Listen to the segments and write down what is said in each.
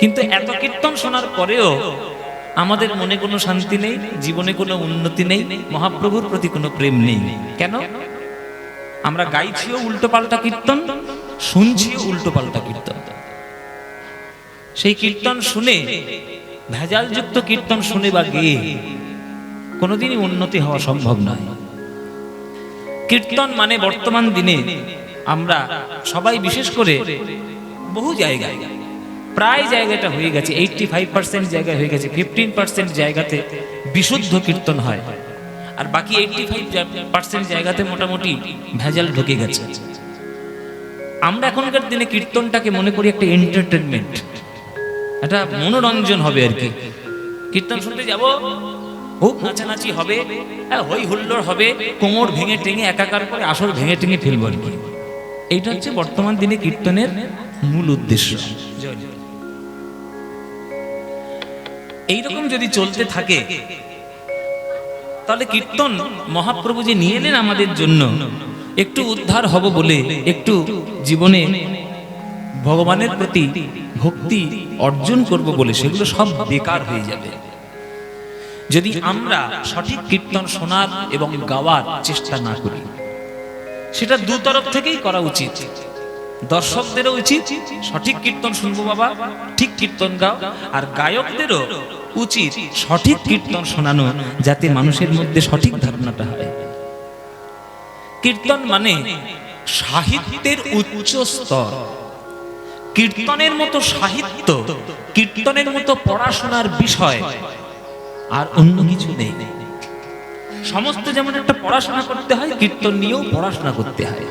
কিন্তু এত কীর্তন শোনার পরেও আমাদের মনে কোনো শান্তি নেই, জীবনে কোনো উন্নতি নেই, মহাপ্রভুর প্রতি কোনো প্রেম নেই। কেন? আমরা গাইছিও উল্টো পাল্টা কীর্তন, শুনছিও উল্টো পাল্টা কীর্তন। সেই কীর্তন শুনে, ভেজালযুক্ত কীর্তন শুনে বা গেয়ে কোনোদিনই উন্নতি হওয়া সম্ভব নয়। কীর্তন মানে বর্তমান দিনে আমরা সবাই, বিশেষ করে বহু জায়গায়, প্রায় জায়গাটা হয়ে গেছে, 85% জায়গায় হয়ে গেছে, 15% জায়গাতে বিশুদ্ধ কীর্তন হয়, আর বাকি 85% জায়গাতে মোটামুটি ভেজাল ঢুকে গেছে। আমরা এখনকার দিনে কীর্তনটাকে মনে করি একটা এন্টারটেনমেন্ট, একটা মনোরঞ্জন হবে আর কি। কীর্তন শুনতে যাব, খুব নাচানাচি হবে, হই হুল্লোড় হবে, কোমর ভেঙে টেঙে একাকার করে আসল ভেঙে টেঙে ফেলবো আর কি। এইটা হচ্ছে বর্তমান দিনে কীর্তনের মূল উদ্দেশ্য। এইরকম যদি চলতে থাকে তাহলে কীর্তন মহাপ্রভু যে নিয়ে এলেন আমাদের জন্য, একটু উদ্ধার হব বলে, একটু জীবনে ভগবানের প্রতি ভক্তি অর্জন করব বলে, সেগুলো সব বেকার হয়ে যাবে যদি আমরা সঠিক কীর্তন শোনার এবং গাওয়ার চেষ্টা না করি। সেটা দু তরফ থেকেই করা উচিত। দর্শকদেরও উচিত সঠিক কীর্তন শুনবো বাবা, ঠিক কীর্তন গাও, আর গায়কদেরও উচিত সঠিক কীর্তন শোনানো, যাতে মানুষের মধ্যে সঠিক ধারণাটা হয়। কীর্তন মানে সাহিত্যের উচ্চ স্তর। কীর্তনের মতো সাহিত্য, কীর্তনের মতো পড়াশোনার বিষয় আর অন্য কিছু নেই। সমস্ত যেমন একটা পড়াশোনা করতে হয়, কীর্তন নিয়েও পড়াশোনা করতে হয়।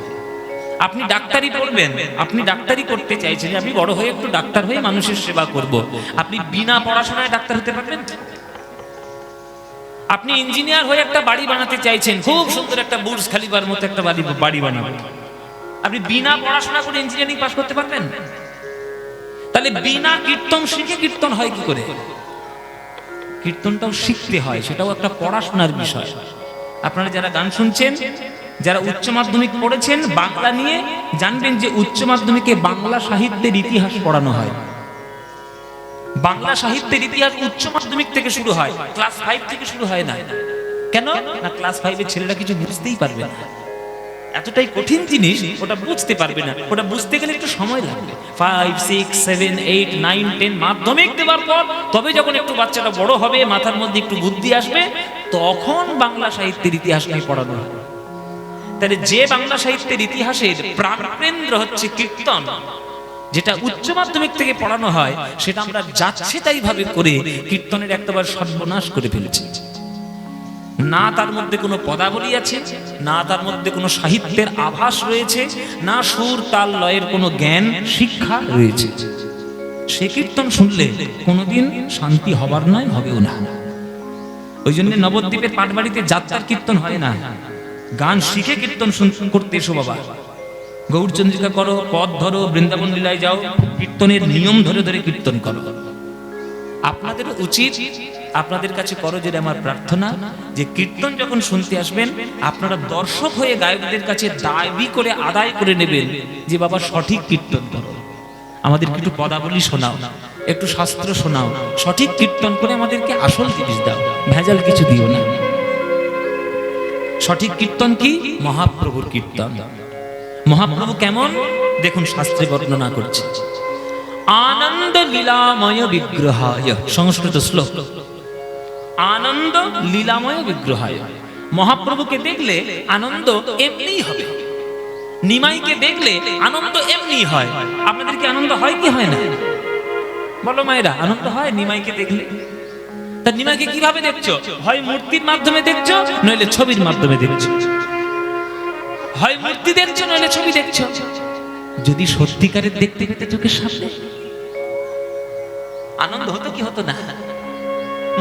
আপনি ডাক্তারি পড়বেন, আপনি ডাক্তারি করতে চাইছেন, আমি বড় হয়ে একটু ডাক্তার হয়ে মানুষের সেবা করব, আপনি বিনা পড়াশোনায় ডাক্তার হতে পারবেন? আপনি ইঞ্জিনিয়ার হয়ে একটা বাড়ি বানাতে চাইছেন, খুব সুন্দর একটা বুর্জ খালিফার মতো একটা বাড়ি বানাবেন, আপনি বিনা পড়াশোনা করে ইঞ্জিনিয়ারিং পাস করতে পারবেন? তাহলে বিনা কীর্তন শিখে কীর্তন হয় কি করে? কীর্তনটাও শিখতে হয়, সেটাও একটা পড়াশোনার বিষয়। আপনারা যারা গান শুনছেন, যারা উচ্চ মাধ্যমিক পড়েছেন বাংলা নিয়ে, জানবেন যে উচ্চ মাধ্যমিকে বাংলা সাহিত্যের ইতিহাস পড়ানো হয়। বাংলা সাহিত্যের ইতিহাস উচ্চ মাধ্যমিক থেকে শুরু হয়, ক্লাস 5 থেকে শুরু হয় না। কেন না? ক্লাস 5-এর ছেলেরা কিছু বুঝতেই পারবে না, এতটাই কঠিন জিনিস, ওটা বুঝতে পারবে না। ওটা বুঝতে গেলে একটু সময় লাগবে। 5, 6, 7, 8, 9, 10 মাধ্যমিক দেওয়ার পর তবে যখন একটু বাচ্চাটা বড় হবে, মাথার মধ্যে একটু বুদ্ধি আসবে, তখন বাংলা সাহিত্যের ইতিহাস নিয়ে পড়ানো হয়। তাহলে যে বাংলা সাহিত্যের ইতিহাসের প্রাণকেন্দ্র হচ্ছে কীর্তন, যেটা উচ্চ মাধ্যমিক থেকে পড়ানো হয়, সেটা আমরা যাচ্ছে তাই ভাবে করে কীর্তনের একবার সর্বনাশ করে ফেলেছি। না তার মধ্যে কোনো পদাবলী আছে, না তার মধ্যে কোনো সাহিত্যের আভাস রয়েছে, না সুর তাল লয়ের কোনো জ্ঞান শিক্ষা রয়েছে। সে কীর্তন শুনলে কোনোদিন শান্তি হবার নয়, হবেও না। ওই জন্য নবদ্বীপের পাটবাড়িতে যাত্রার কীর্তন হয় না। গান শিখে কীর্তন করতে এসো বাবা, গৌরচন্দ্রিকা করো, পদ ধরো, বৃন্দাবন লীলায় যাও, কীর্তনের নিয়ম ধরে ধরে কীর্তন করো। আপনাদের উচিত, আপনাদের কাছে করো যে আমার প্রার্থনা, যে কীর্তন যখন শুনতে আসবেন আপনারা দর্শক হয়ে গায়কদের কাছে দাবি করে আদায় করে নেবেন যে বাবা সঠিক কীর্তন করো, আমাদেরকে একটু পদাবলী শোনাও, একটু শাস্ত্র শোনাও, সঠিক কীর্তন করে আমাদেরকে আসল জিনিস দাও, ভেজাল কিছু দিও না। সঠিক কীর্তন কি? মহাপ্রভুর কীর্তন। মহাপ্রভু কেমন দেখুন, শাস্ত্রে বর্ণনা করছে। আনন্দ লীলাময় বিগ্রহায়, সংস্কৃত শ্লোক, আনন্দ লীলাময় বিগ্রহায়। মহাপ্রভুকে দেখলে আনন্দ এমনিই হবে, নিমাইকে দেখলে আনন্দ এমনি হয়। আপনাদের কি আনন্দ হয় কি হয় না? বলো মায়েরা, আনন্দ হয় নিমাইকে দেখলে? তা নিমাইকে কিভাবে দেখছো? হয় মূর্তির মাধ্যমে দেখছো, নইলে ছবির মাধ্যমে দেখছো। হয় মূর্তি দেখছো, নইলে ছবি দেখছো। যদি সত্যিকারের দেখতে পেতে চোখের সামনে, আনন্দ হতো কি হতো না?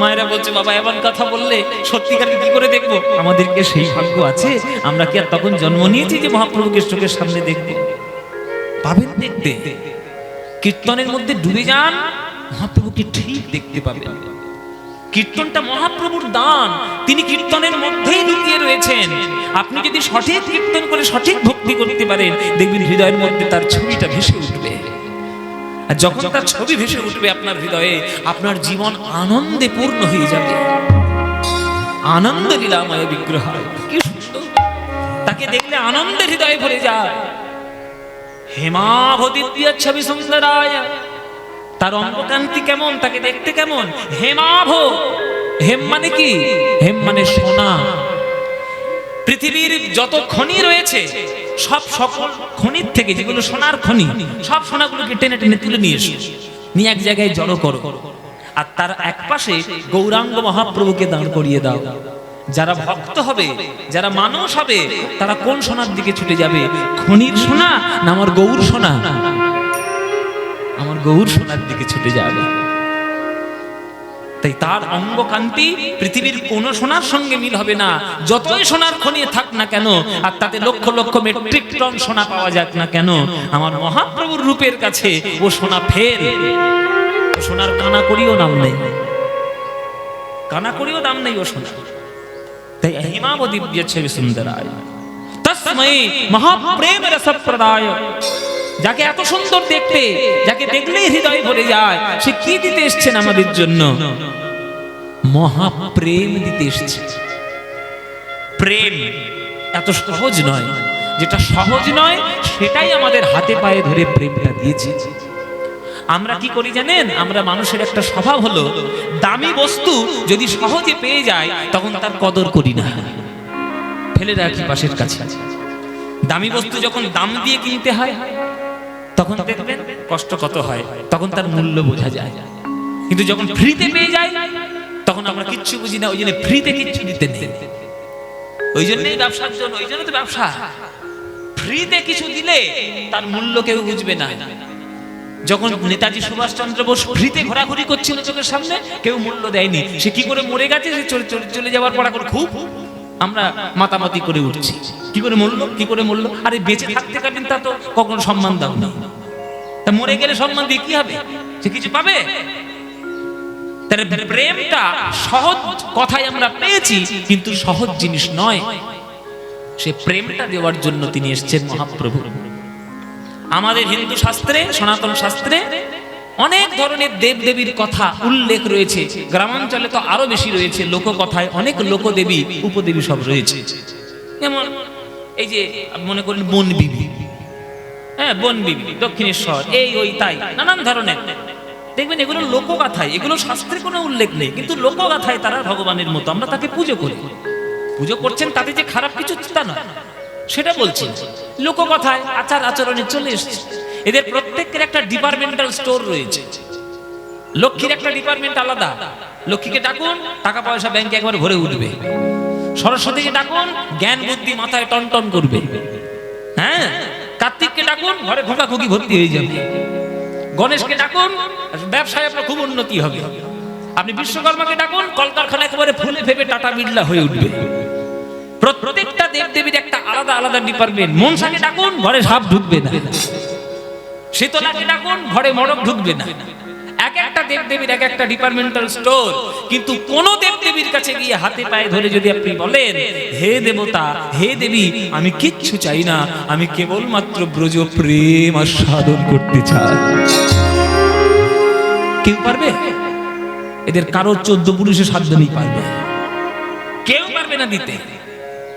মায়েরা বলছে বাবা এমন কথা বললে সত্যিকারের কি করে দেখবো? আমাদেরকে সেই ভাগ্য আছে? আমরা কি আর তখন জন্ম নিয়েছি যে মহাপ্রভুকে চোখের সামনে দেখবো? পাবেন দেখতে, কীর্তনের মধ্যে ডুবে যান, মহাপ্রভুকে ঠিক দেখতে পাবেন। কীর্তনটা মহাপ্রভুর দান, তিনি কীর্তনের মধ্যেই লুকিয়ে রয়েছেন। আপনি যদি সঠিক কীর্তন করে সঠিক ভক্তি করতে পারেন, দেখবেন হৃদয়ের মধ্যে তার ছবিটা ভেসে উঠবে। আর যখন তার ছবি ভেসে উঠবে আপনার হৃদয়ে, আপনার জীবন আনন্দে পূর্ণ হয়ে যাবে। আনন্দ লীলাময় বিগ্রহ, কি সুন্দর! তাকে দেখলে আনন্দের হৃদয়ে ভরে যায়। হেমাভদিব্য ছবি সুন্দরায়, তার অঙ্গকান্তি কেমন, তাকে দেখতে কেমন? হেমাভ, হেম মানে কি? হেম মানে সোনা। পৃথিবীর যত খনি রয়েছে সব সকল খনির থেকে যেগুলো সোনার খনি, সব সোনাগুলোকে টেনে টেনে তুলে নিয়ে এসো, নিয়ে এক জায়গায় জড়ো করো, আর তার এক পাশে গৌরাঙ্গ মহাপ্রভুকে দাঁড় করিয়ে দাও। যারা ভক্ত হবে, যারা মানুষ হবে, তারা কোন সোনার দিকে ছুটে যাবে? খনির সোনা না আমার গৌর সোনা? আমার গৌর সোনার দিকে ছুটে যাবে। তাই তার অঙ্গকান্তি পৃথিবীর কোন সোনার সঙ্গে মিল হবে না। যতই সোনার খনি থাক না কেন, আর তাতে লক্ষ লক্ষ মেট্রিক টন সোনা পাওয়া যাক না কেন, আমার মহাপ্রভুর রূপের কাছে ও সোনা ফের। সোনার কানা করিও নাম নেই, কানা করিও দাম নেই ও সোনা। তাই হেমাবদিব্য ছবি সুন্দরায় তস্মৈ মহাপ্রেম রসপ্রদায়। যাকে এত সুন্দর দেখতে, যাকে দেখলেই হৃদয় ভরে যায়, সে কি দিতে এসছেন আমাদের জন্য? মহাপ্রেম দিতে এসছে। প্রেম এত সহজ নয়, যেটা সহজ নয় সেটাই আমাদের হাতে পায়ে ধরে প্রেমটা দিয়েছে। আমরা কি করি জানেন? আমরা মানুষের একটা স্বভাব হলো, দামি বস্তু যদি সহজে পেয়ে যায় তখন তার কদর করি না, ফেলে রাখি পাশের কাছে। দামি বস্তু যখন দাম দিয়ে কিনতে হয় তখন দেখবেন কষ্ট কত হয়, তখন তার মূল্য বোঝা যায়। কিন্তু যখন ফ্রিতে পেয়ে যায় তখন আমরা কিচ্ছু বুঝি না, ওই জন্য ফ্রিতে কিচ্ছু দিতে নেই। ওই জন্যই ব্যবসার জন্য, ওই জন্য তো ব্যবসা। ফ্রিতে কিছু দিলে তার মূল্য কেউ বুঝবে না। যখন নেতাজি সুভাষচন্দ্র বোস ফ্রিতে ঘোরাঘুরি করছিল চোখের সামনে, কেউ মূল্য দেয়নি। সে কি করে মরে গেছে, সে চলে যাওয়ার পর এখন খুব আমরা মাতামাতি করে উঠছি, কি করে মরলো, কি করে মরলো। আরে বেঁচে থাকতে কালীন তা তো কখনো সম্মান দাও না, তা মরে গেলে সম্মান দিয়ে কি হবে? সে কিছু পাবে? তার প্রেমটা সহজ কথায় আমরা পেয়েছি, কিন্তু সহজ জিনিস নয়। সে প্রেমটা দেওয়ার জন্য তিনি এসেছেন মহাপ্রভু। আমাদের হিন্দু শাস্ত্রে, সনাতন শাস্ত্রে অনেক ধরনের দেব দেবীর কথা উল্লেখ রয়েছে। গ্রামাঞ্চলে তো আরো বেশি রয়েছে। লোককথায় অনেক লোকদেবী উপদেবী সব রয়েছে। যেমন এই যে মনে করেন বন বিবি, হ্যাঁ বন বিবি, দক্ষিণেশ্বর, এই ওই তাই নানান ধরনের দেখবেন। এগুলো লোকগাথায়, এগুলো শাস্ত্রে কোনো উল্লেখ নেই, কিন্তু লোকগাথায় তারা ভগবানের মতো, আমরা তাকে পুজো করি। পুজো করছেন তাতে যে খারাপ কিছু তা নয়, সেটা বলছি। লোককথায় আচার আচরণে চলে এসেছে। এদের প্রত্যেকের একটা ডিপার্টমেন্টাল স্টোর রয়েছে। লক্ষ্মীর একটা ডিপার্টমেন্ট আলাদা, লক্ষ্মীকে ডাকুন টাকা পয়সা ব্যাংকে একবার ভরে উঠবে। সরস্বতীকে ডাকুন জ্ঞান বুদ্ধি মাথায় টনটন করবে। হ্যাঁ, কার্তিককে ডাকুন ঘরে খোঁকাখুকি ভর্তি হয়ে যাবে। গণেশকে ডাকুন ব্যবসায় আপনার খুব উন্নতি হবে। আপনি বিশ্বকর্মাকে ডাকুন কলকারখানা একেবারে ফুলে ফেপে টাটা বিড়লা হয়ে উঠবে। প্রত্যেকটা দেবদেবীর একটা আলাদা আলাদা ডিপার্টমেন্ট। মনসাকে ডাকুন ঘরে সাপ ঢুকবে না, শীতলাকে ডাকুন ঘরে মড়ক ঢুকবে না। এক একটা দেবদেবীর এক একটা ডিপার্টমেন্টাল স্টোর। কিন্তু কোন দেবদেবীর কাছে গিয়ে হাতে পায়ে ধরে যদি আপনি বলেন, হে দেবতা, হে দেবী, আমি কিচ্ছু চাই না, আমি কেবলমাত্র ব্রজ প্রেম আস্বাদন করতে চাই, কেউ পারবে? এদের কারো 14 পুরুষে সাধ্য নেই পারবে, কেউ পারবে না দিতে।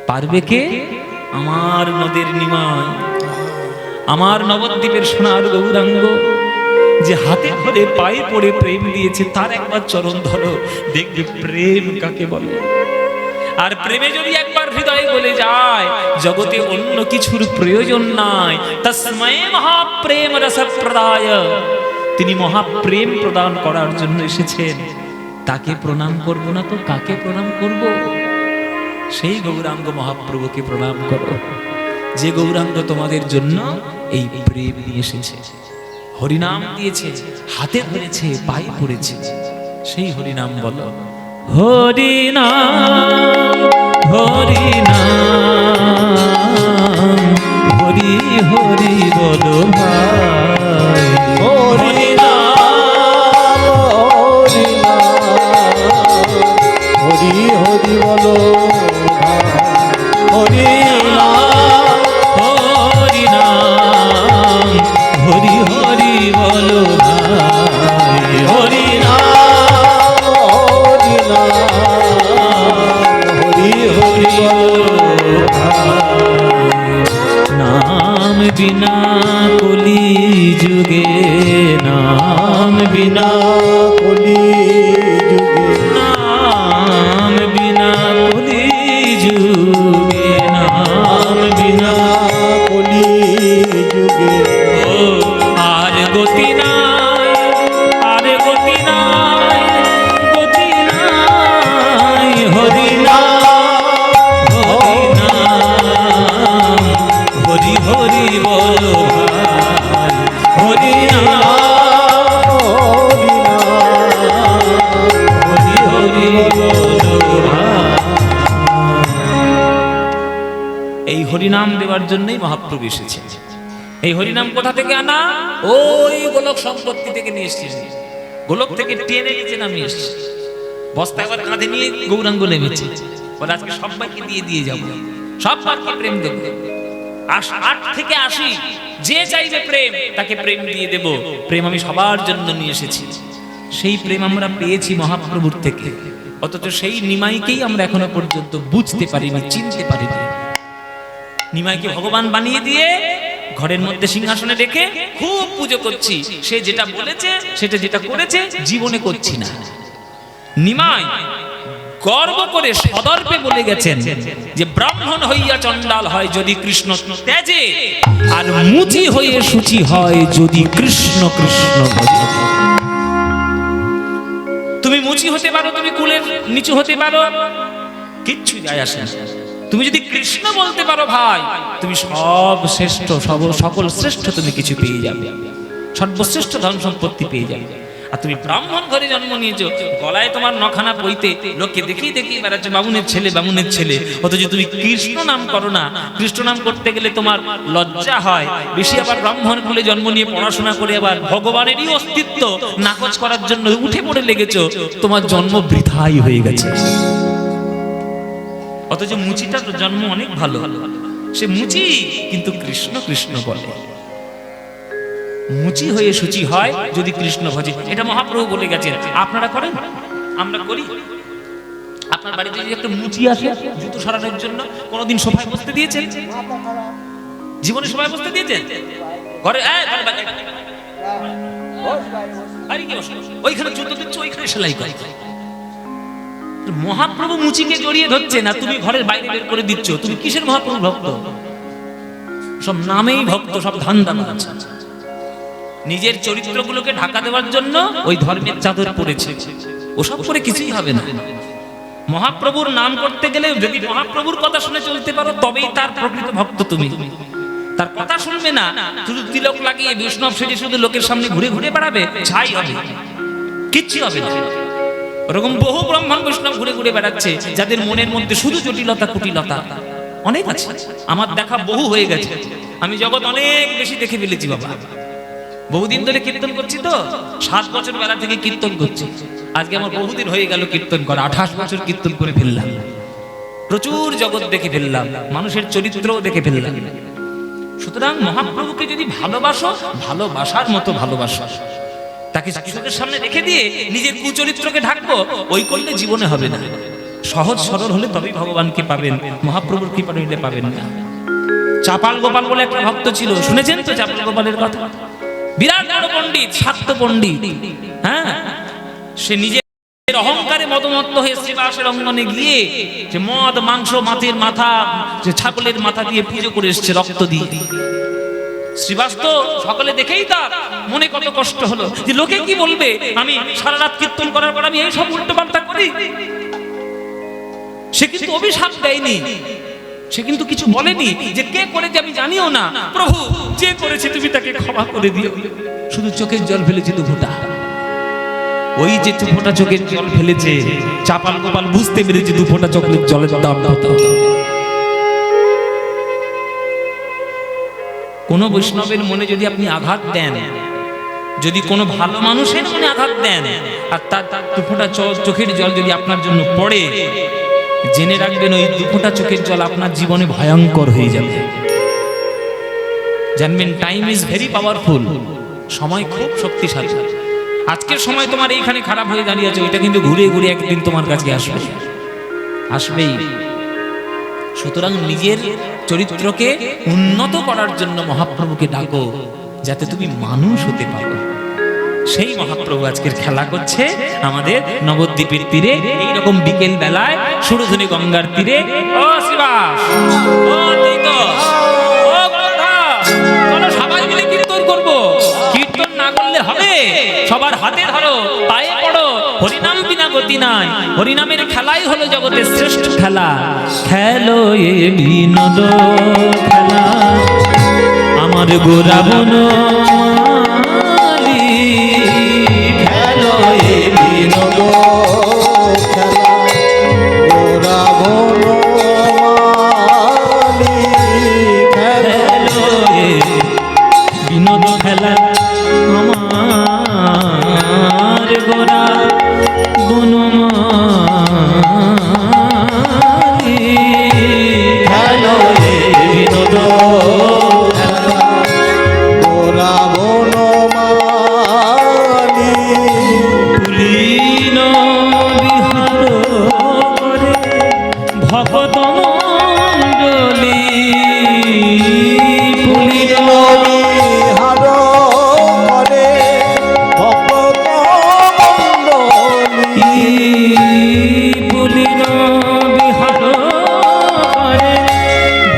পারবে কে? আমার নদের নিমাই, আমার নবদ্বীপের সোনার গৌরাঙ্গ, যে হাতে ধরে পায়ে পড়ে প্রেম দিয়েছে, তার একবার চরণ ধরো, দেখবে প্রেম কাকে বলে। আর প্রেমে যদি একবার হৃদয়ে বলে যায় জগতে অন্য কিছুর প্রয়োজন নাই, তস্মৈ মহাপ্রেম রসপ্রদায়, তিনি মহাপ্রেম প্রদান করার জন্য এসেছেন। তাকে প্রণাম করব না তো কাকে প্রণাম করব? সেই গৌরাঙ্গ মহাপ্রভুকে প্রণাম করো, যে গৌরাঙ্গ তোমাদের জন্য এই প্রেম নিয়ে এসেছে, হরিনাম দিয়েছে, হাতে ধরেছে, পায়ে পড়েছে। সেই হরিনাম বলো, হরিনাম হরিনাম, হরি হরি বলো ভাই, হরিনাম হরিনাম, হরি হরি বলো ভাই, হরিনাম হরিনাম, হরি হরি বলো। হরি নাম বিনা কলি যুগে, নাম বিনা কলি যুগে, নাম বিনা কলি যুগে, নাম বিনা কলি যুগে আর গতি নাই, আর গতি নাই, গতি নাই, হরি নাম, হরি নাম, হরি হরি বলো ভাই, হরি নাম, হরি হরি বলো ভাই। এই হরিনাম দেওয়ার জন্যই মহাপ্রভু এসেছে। এই হরিনাম কোথা থেকে আনা? ওই গোলক সম্পত্তি থেকে নিয়ে এসেছে। গোলক থেকে টেনে নিচে নামিয়ে এসেছে, বস্তা এবার কাঁধে নিয়ে গৌরাঙ্গ নেমেছে। বলে আজকে সবাইকে দিয়ে দিয়ে যাবো, সবাইকে প্রেম দেবো। 8 থেকে 80 যে চাইবে প্রেম তাকে প্রেম দিয়ে দেব। প্রেম আমি সবার জন্য নিয়ে এসেছি। সেই প্রেম আমরা পেয়েছি মহাপ্রভুর থেকে, অথচ সেই নিমাইকেই আমরা এখনো পর্যন্ত বুঝতে পারিনি, চিনতে পারিনি। নিমাইকে ভগবান বানিয়ে দিয়ে ঘরের মধ্যে সিংহাসনে রেখে খুব পুজো করছি। সে যেটা বলেছে, সেটা যেটা করেছে জীবনে করছি না। নিমাই গর্ব করে সদর্পে বলে গেছেন যে ব্রাহ্মণ হইয়া চণ্ডাল হয় যদি কৃষ্ণ ত্যাজে, আর মুচি হয়ে সূচি হয় যদি কৃষ্ণ কৃষ্ণ ভজে। তুমি মুচি হতে পারো, তুমি কুলের নিচু হতে পারো, কিচ্ছু যায় আসে না। তুমি যদি কৃষ্ণ বলতে পারো ভাই, তুমি সব শ্রেষ্ঠ, সকল শ্রেষ্ঠ তুমি কিছু পেয়ে যাবে, সর্বশ্রেষ্ঠ ধন সম্পত্তি পেয়ে যাবে। আর তুমি ব্রাহ্মণ ঘরে জন্ম নিয়েছো, গলায় তোমার নখানা পইতে লোককে দেখিয়ে দেখিয়ে বেড়াচ্ছ বামুনের ছেলে, বামুনের ছেলে, অথচ তুমি কৃষ্ণ নাম করো না। কৃষ্ণ নাম করতে গেলে তোমার লজ্জা হয় বেশি। আবার ব্রাহ্মণ কুলে জন্ম নিয়ে পড়াশোনা করে আবার ভগবানেরই অস্তিত্ব নাকচ করার জন্য উঠে পড়ে লেগেছো, তোমার জন্ম বৃথাই হয়ে গেছে। অথচ মুচিটার জন্ম অনেক ভালো, সে মুচি কিন্তু কৃষ্ণ কৃষ্ণ বলে। মুচি হয়ে সূচি হয় যদি কৃষ্ণ ভজে, এটা মহাপ্রভু বলে গেছেন। আপনারা করেন, আমরা করি। আপনার বাড়িতে যদি একটা মুচি আসে জুতো সরানোর জন্য, কোনোদিন সোফায় বসতে দিয়েছেন? জীবনে সোফায় বসতে দিয়েছেন? ঘরে ওইখানে জুতো দিচ্ছ, ওইখানে সেলাই করে। মহাপ্রভু মুচিকে জড়িয়ে ধরছে না, তুমি ঘরের বাইরে বের করে দিচ্ছ। তুমি কিসের মহাপ্রভু ভক্ত? সব নামেই ভক্ত, সব ধান্দা আছে। নিজের চরিত্রগুলোকে ঢাকা দেওয়ার জন্য ওই ধর্মের চাদর পড়েছে, ওসব করে কিছুই হবে না। মহাপ্রভুর নাম করতে গেলে যদি মহাপ্রভুর কথা শুনে চলতে পারো, তবেই তার প্রকৃত ভক্ত তুমি। তার কথা শুনবে না, শুধু তিলক লাগিয়ে বৈষ্ণব সেজে শুধু লোকের সামনে ঘুরে ঘুরে বেড়াবে, ছাই হবে, কিচ্ছু হবে না। ওরকম বহু ব্রাহ্মণ বৈষ্ণব ঘুরে ঘুরে বেড়াচ্ছে, যাদের মনের মধ্যে শুধু জটিলতা কুটিলতা অনেক আছে। আমার দেখা বহু হয়ে গেছে, আমি জগৎ অনেক বেশি দেখে ফেলেছি বাবা। বহুদিন ধরে কীর্তন করছি তো, 7 বছর বেলা থেকে কীর্তন করছি। আজকে আমার বহুদিন হয়ে গেল কীর্তন করা, 28 বছর কীর্তন করে ফেললাম। প্রচুর জগৎ দেখে ফেললাম, মানুষের চরিত্রও দেখে ফেললাম। সুতরাং মহাপ্রভুকে যদি ভালোবাসো, ভালোবাসার মতো ভালোবাসো। তাকে চোখের সামনে রেখে দিয়ে নিজের কুচরিত্রকে ঢাকবো, ওই করলে জীবনে হবে না। সহজ সরল হলে তবেই ভগবানকে পাবেন, মহাপ্রভুর কৃপা নিলে পাবেন না। চাপাল গোপাল বলে একটা ভক্ত ছিল, শুনেছেন তো চাপাল গোপালের কথা? বিরাট বড় পণ্ডিত, শাক্ত পণ্ডিত। হ্যাঁ, সে নিজের অহংকারে মদমত্ত হয়ে শ্রীবাসের অঙ্গনে গিয়ে যে মদ মাংস, মাছের মাথা, যে ছাগলের মাথা দিয়ে পুজো করে এসছে রক্ত দিয়ে। শ্রীবাস তো সকলে দেখেই তার মনে কত কষ্ট হলো, যে লোকে কি বলবে, আমি সারা রাত কীর্তন করার পর আমি এই সব উল্টো পাল্টা করি। সে কিন্তু অভিশাপ দেয়নি, সে কিন্তু কিছু বলেনি যে কে করেছে আমি জানিও না, প্রভু যে করেছে তুমি তাকে ক্ষমা করে দিও। শুধু চোখের জল ফেলেছে 2 ফোঁটা। ওই যে 2 ফোঁটা চোখের জল ফেলেছে, চাপাল গোপাল বুঝতে পেরেছে 2 ফোঁটা চোখের জলের দাম কত। কোন বৈষ্ণবের মনে যদি আপনি আঘাত দেন, যদি কোনো ভালো মানুষের মনে আঘাত দেন, আর তার 2 ফোঁটা চোখের জল যদি আপনার জন্য পড়ে, জেনে রাখবেন ওই 2 ফোঁটা চোখের জল আপনার জীবনে ভয়ঙ্কর হয়ে যাবে। জানবেন টাইম ইজ ভেরি পাওয়ারফুল, সময় খুব শক্তিশালী। আজকের সময় তোমার এইখানে খারাপ হয়ে দাঁড়িয়ে আছে, ওইটা কিন্তু ঘুরে ঘুরে একদিন তোমার কাছে আসবে, আসবেই। সুতরাং নিজের চরিত্রকে উন্নত করার জন্য মহাপ্রভুকে ডাকো, যাতে তুমি মানুষ হতে পারো। সেই মহাপ্রভু আজকের খেলা করছে আমাদের নবদ্বীপের তীরে, এইরকম বিকেল বেলায় সুরধুনী গঙ্গার তীরে। ও শিবাস, ও অদ্বৈত, ও গঙ্গা, চলো সবাই মিলে কীর্তন করবো। কীর্তন না করলে হবে? সবার হাতে ধরো, পায়ে পড়ো, হরিনাম বিনা গতি নাই। হরিনামের খেলাই হলো জগতের শ্রেষ্ঠ খেলা। খেলো এ বিনোদ খেলা আমার গোরা বনমালী, খেলো এ বিনোদ খেলা গোরা বনমালী, খেলো এ বিনোদ খেলা আমার গোরা বনমালী, খেলো এ বিনোদ খেলা গোরা বনমালী, পুলিন বিহার করে ভগত মণ্ডলী, পুলিন বিহার করে ভক্ত মণ্ডলী, পুলিন বিহার করে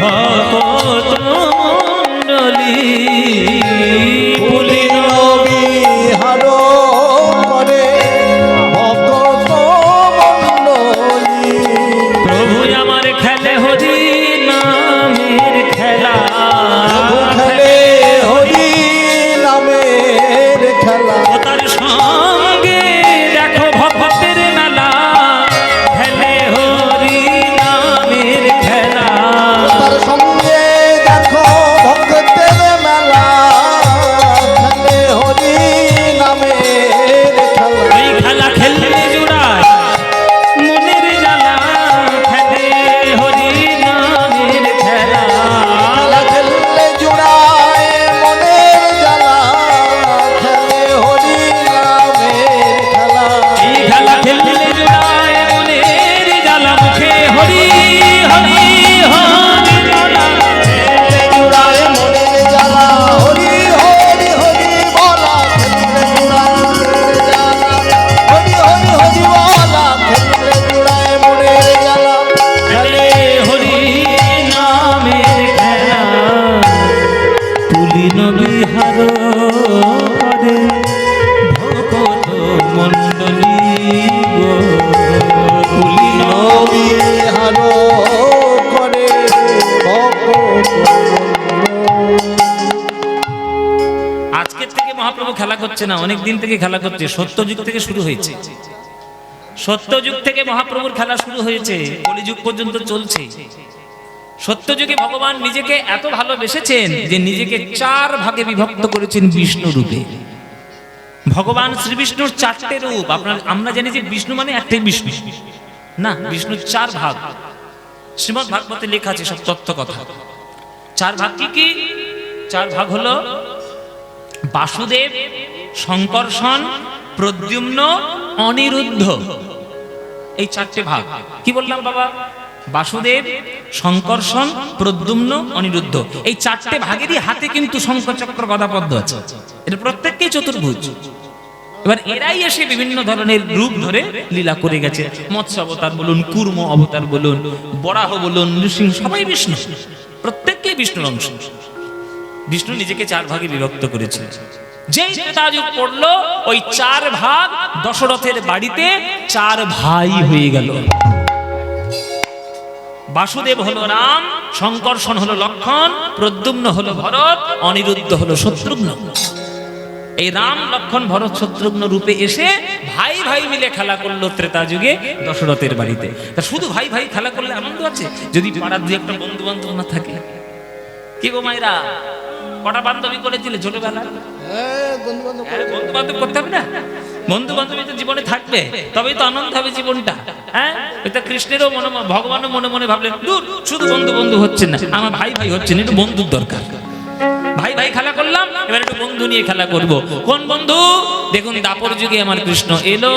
ভগত মণ্ডলী, পুলিন বিহার করে ভক্ত মণ্ডলী, প্রভু আমার খেলে হরি নামের খেলা, খেলে হরি নামের খেলা, ও তার সঙ্গে দেখো ভক্তের মেলা, খেলে হরি নামের খেলা, তার সঙ্গে দেখো ভক্তের মেলা, খেলে হরি নামের খেলা, ওই খেলা খেললে জুড়ায় মনের জ্বালা, খেলে হরি নামের খেলা, খেলা খেললে জুড়ায় মনের জ্বালা, খেলে হরি নামের খেলা, এই খেলা খেললে জুড়ায় মনের জ্বালা, মুখে হরি হরি হরি বলা, খেললে জুড়ায় মনের জ্বালা, হরি হরি হরি বলা, খেললে জুড়ায় মনের জ্বালা, হরি হরি হরি বলা, খেললে জুড়ায় মনের জ্বালা, খেলে হরি নামের খেলা, পুলিন বিহার করে ভগত মণ্ডলী গো, পুলিন বিহার করে ভক্ত আজকের থেকে মহাপ্রভু খেলা করছে না, অনেক দিন থেকে খেলা করছে। সত্যযুগ থেকে শুরু হয়েছে, সত্যযুগ থেকে মহাপ্রভুর খেলা শুরু হয়েছে, কলিযুগ পর্যন্ত চলছে। সত্যযুগে ভগবান নিজেকে এত ভালোবেসেছেন যে নিজেকে 4 ভাগে বিভক্ত করেছেন বিষ্ণু রূপে। ভগবান শ্রী বিষ্ণুর 4টে রূপ। আমরা জানি যে বিষ্ণু মানে একটাই বিষ্ণু, না, বিষ্ণু 4 ভাগ। শ্রীমদ্ ভাগবতে লেখা আছে সব তত্ত্ব কথা। 4 ভাগ কি কি? 4 ভাগ হলো বাসুদেব, শঙ্কর্ষণ, প্রদ্যুম্ন, অনিরুদ্ধ। এই 4টে ভাগ। কি বললাম বাবা? বাসুদেব, শঙ্কর্ষণ, প্রদ্যুম্ন, অনিরুদ্ধ। এই 4টে ভাগেরই হাতে কিন্তু শঙ্খ চক্র গদা পদ্ম আছে। এটা প্রত্যেককেই চতুর্ভুজ। এবার এরাই এসে বিভিন্ন ধরনের রূপ ধরে লীলা করে গেছে। মৎস্য অবতার বলুন, কুর্ম অবতার বলুন, বরাহ বলুন, নৃসিংহ, সবাই বিষ্ণু, প্রত্যেককেই বিষ্ণুর অংশ। বিষ্ণু নিজেকে 4 ভাগে বিভক্ত করেছে। যেই ত্রেতাযুগ পড়লো, ওই 4 ভাগ দশরথের বাড়িতে 4 ভাই হয়ে গেল। বাসুদেব হলো রাম, শঙ্কর্ষণ হলো লক্ষ্মণ, প্রদ্যুম্ন হলো ভরত, অনিরুদ্ধ হলো শত্রুঘ্ন। এই রাম, লক্ষ্মণ, ভরত, শত্রুঘ্ন রূপে এসে ভাই ভাই মিলে খেলা করলো ত্রেতা যুগে দশরথের বাড়িতে। তা শুধু ভাই ভাই খেলা করলে আনন্দ আছে যদি পাড়ার 2-1টা বন্ধু বান্ধব না থাকে? কি গো মায়েরা, কটা বান্ধবী করেছিলে ছোটবেলা? বন্ধু বান্ধব করতে হবে না? বন্ধু বান্ধবী তো জীবনে থাকবে, তবেই তো আনন্দ হবে জীবনটা। হ্যাঁ, এটা কৃষ্ণেরও মনে, ভগবানও মনে মনে ভাবলেন, দূর, শুধু বন্ধু বন্ধু হচ্ছে না, আমার ভাই ভাই হচ্ছে না, একটু বন্ধুর দরকার। ভাই ভাই খেলা করলাম, এবার একটু বন্ধু নিয়ে খেলা করব। কোন বন্ধু? দেখুন দাপর যুগে আমার কৃষ্ণ এলো,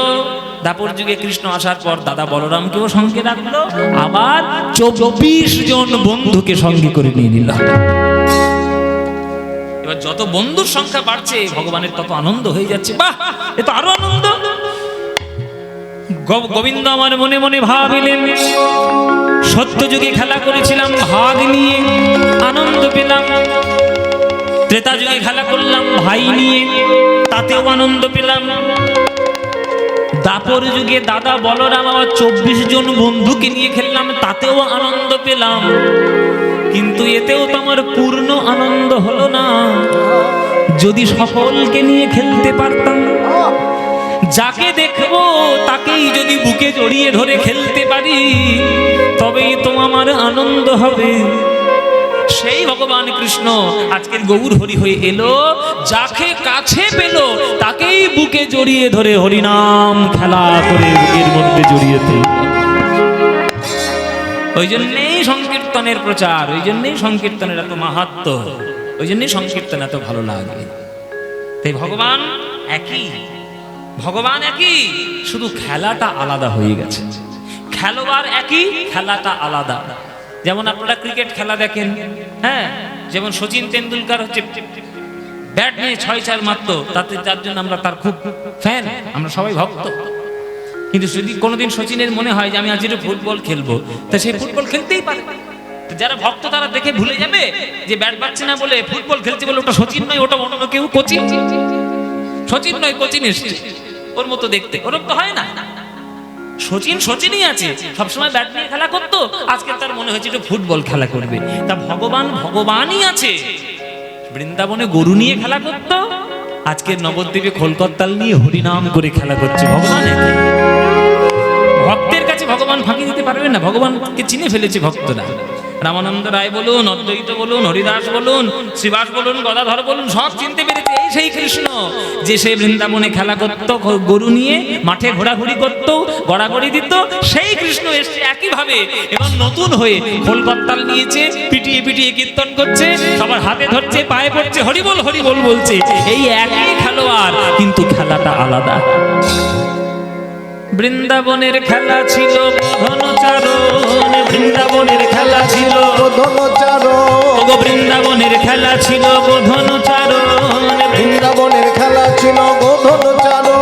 দাপর যুগে কৃষ্ণ আসার পর দাদা বলরামকেও সঙ্গে রাখলো, আবার 24 জন বন্ধুকে সঙ্গে করে নিয়ে নিল। এবার যত বন্ধুর সংখ্যা বাড়ছে ভগবানের তত আনন্দ হয়ে যাচ্ছে। বাহ, এ তো আরো আনন্দ। গোবিন্দ আমার মনে মনে ভাবিলেন, সত্য যুগে খেলা করেছিলাম ভাগ নিয়ে, আনন্দ পেলাম। ত্রেতা যুগে খেলা করলাম ভাই নিয়ে, তাতেও আনন্দ পেলাম। দাপর যুগে দাদা বলরাম আমার 24 জন বন্ধুকে নিয়ে খেললাম, তাতেও আনন্দ পেলাম। কিন্তু এতেও তো আমার পূর্ণ আনন্দ হলো না। যদি সকলকে নিয়ে খেলতে পারতাম, যাকে দেখবো তাকেই যদি বুকে জড়িয়ে ধরে খেলতে পারি, তবেই তো আমার আনন্দ হবে। সেই ভগবান কৃষ্ণ আজকের গৌর হরি হয়ে এলো, যাকে কাছে পেল তাকেই বুকে জড়িয়ে ধরে হরিনাম খেলা করে বুকের মধ্যে জড়িয়ে দিল। ওই জন্যেই সংকীর্তনের প্রচার, ওই জন্যেই সংকীর্তনের এত মাহাত্ম্য, ওই জন্যই সংকীর্তন এত ভালো লাগে। তাই ভগবান একই, ভগবান একই, শুধু খেলাটা আলাদা হয়ে গেছে। খেলোয়াড় একই, খেলাটা আলাদা। যেমন আপনারা ক্রিকেট খেলা দেখেন, হ্যাঁ, যেমন সচিন তেন্ডুলকার হচ্ছে ব্যাট নিয়ে 6-4 মারত, তাতে যার জন্য আমরা তার খুব ফ্যান, আমরা সবাই ভক্ত। কিন্তু যদি কোনোদিন সচিনের মনে হয় যে আমি আজ একটু ফুটবল খেলবো, তা সে ফুটবল খেলতেই পারে। যারা ভক্ত তারা দেখে ভুলে যাবে যে ব্যাট বাজছে না বলে ফুটবল খেলছে বলে ওটা সচিন নয়, ওটা অন্য কেউ, কোচিন। সচিন নয়, কোচিন এসছে, ওর মতো দেখতে। ওরকম তো হয় না। সচিন সচিনই আছে, সবসময় ব্যাট নিয়ে খেলা করতো, আজকে তার মনে হয়েছে একটু ফুটবল খেলা করবে। তা ভগবান ভগবানই আছে। বৃন্দাবনে গরু নিয়ে খেলা করতো, আজকে নবদ্বীপে খোলকত্তাল নিয়ে হরিনাম করে খেলা করছে। ভগবান একই। ভক্তের কাছে ভগবান ফাঁকি দিতে পারবে না, ভগবানকে চিনে ফেলেছে ভক্তরা। রামানন্দ রায় বলুন, অদ্বৈত বলুন, হরিদাস বলুন, শ্রীবাস বলুন, গদাধর বলুন, সব চিনতে পেরেছে এই সেই কৃষ্ণ যে সে বৃন্দাবনে খেলা করত, গরু নিয়ে মাঠে ঘোরাঘুরি করত, গড়াগড়ি দিত। সেই কৃষ্ণ এসছে একইভাবে, এবং নতুন হয়ে খোলকত্তাল নিয়েছে, পিটিয়ে পিটিয়ে কীর্তন করছে, সবার হাতে ধরছে, পায়ে পড়ছে, হরিবল হরিবল বলছে। এই একই খেলোয়াড়, কিন্তু খেলাটা আলাদা। বৃন্দাবনের খেলা ছিল গোধনচারণ, বৃন্দাবনের খেলা ছিল গোধনচারণ, বৃন্দাবনের খেলা ছিল গোধনচারণ, বৃন্দাবনের খেলা ছিল গোধনচারণ,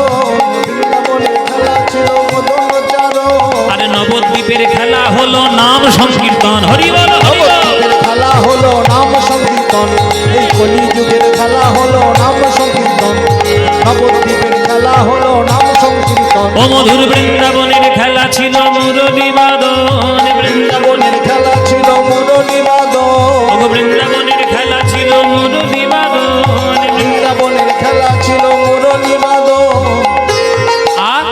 বৃন্দাবনের খেলা ছিল গোধনচারণ। আর নবদ্বীপের খেলা হলো নাম সংকীর্তন। হরি বল, নবদ্বীপের খেলা হলো নাম সংকীর্তন, এই কলিযুগের খেলা হলো নাম সংকীর্তন। নবদ্বীপের খেলা হলো নাম সংকীর্তন। ও মধুর বৃন্দাবনের খেলা ছিল মুরলী বাদন, বৃন্দাবনের খেলা ছিল মুরলী বাদন, বৃন্দাবনের খেলা ছিল মুরলী বাদন, বৃন্দাবনের খেলা ছিল মুরলী বাদন। আর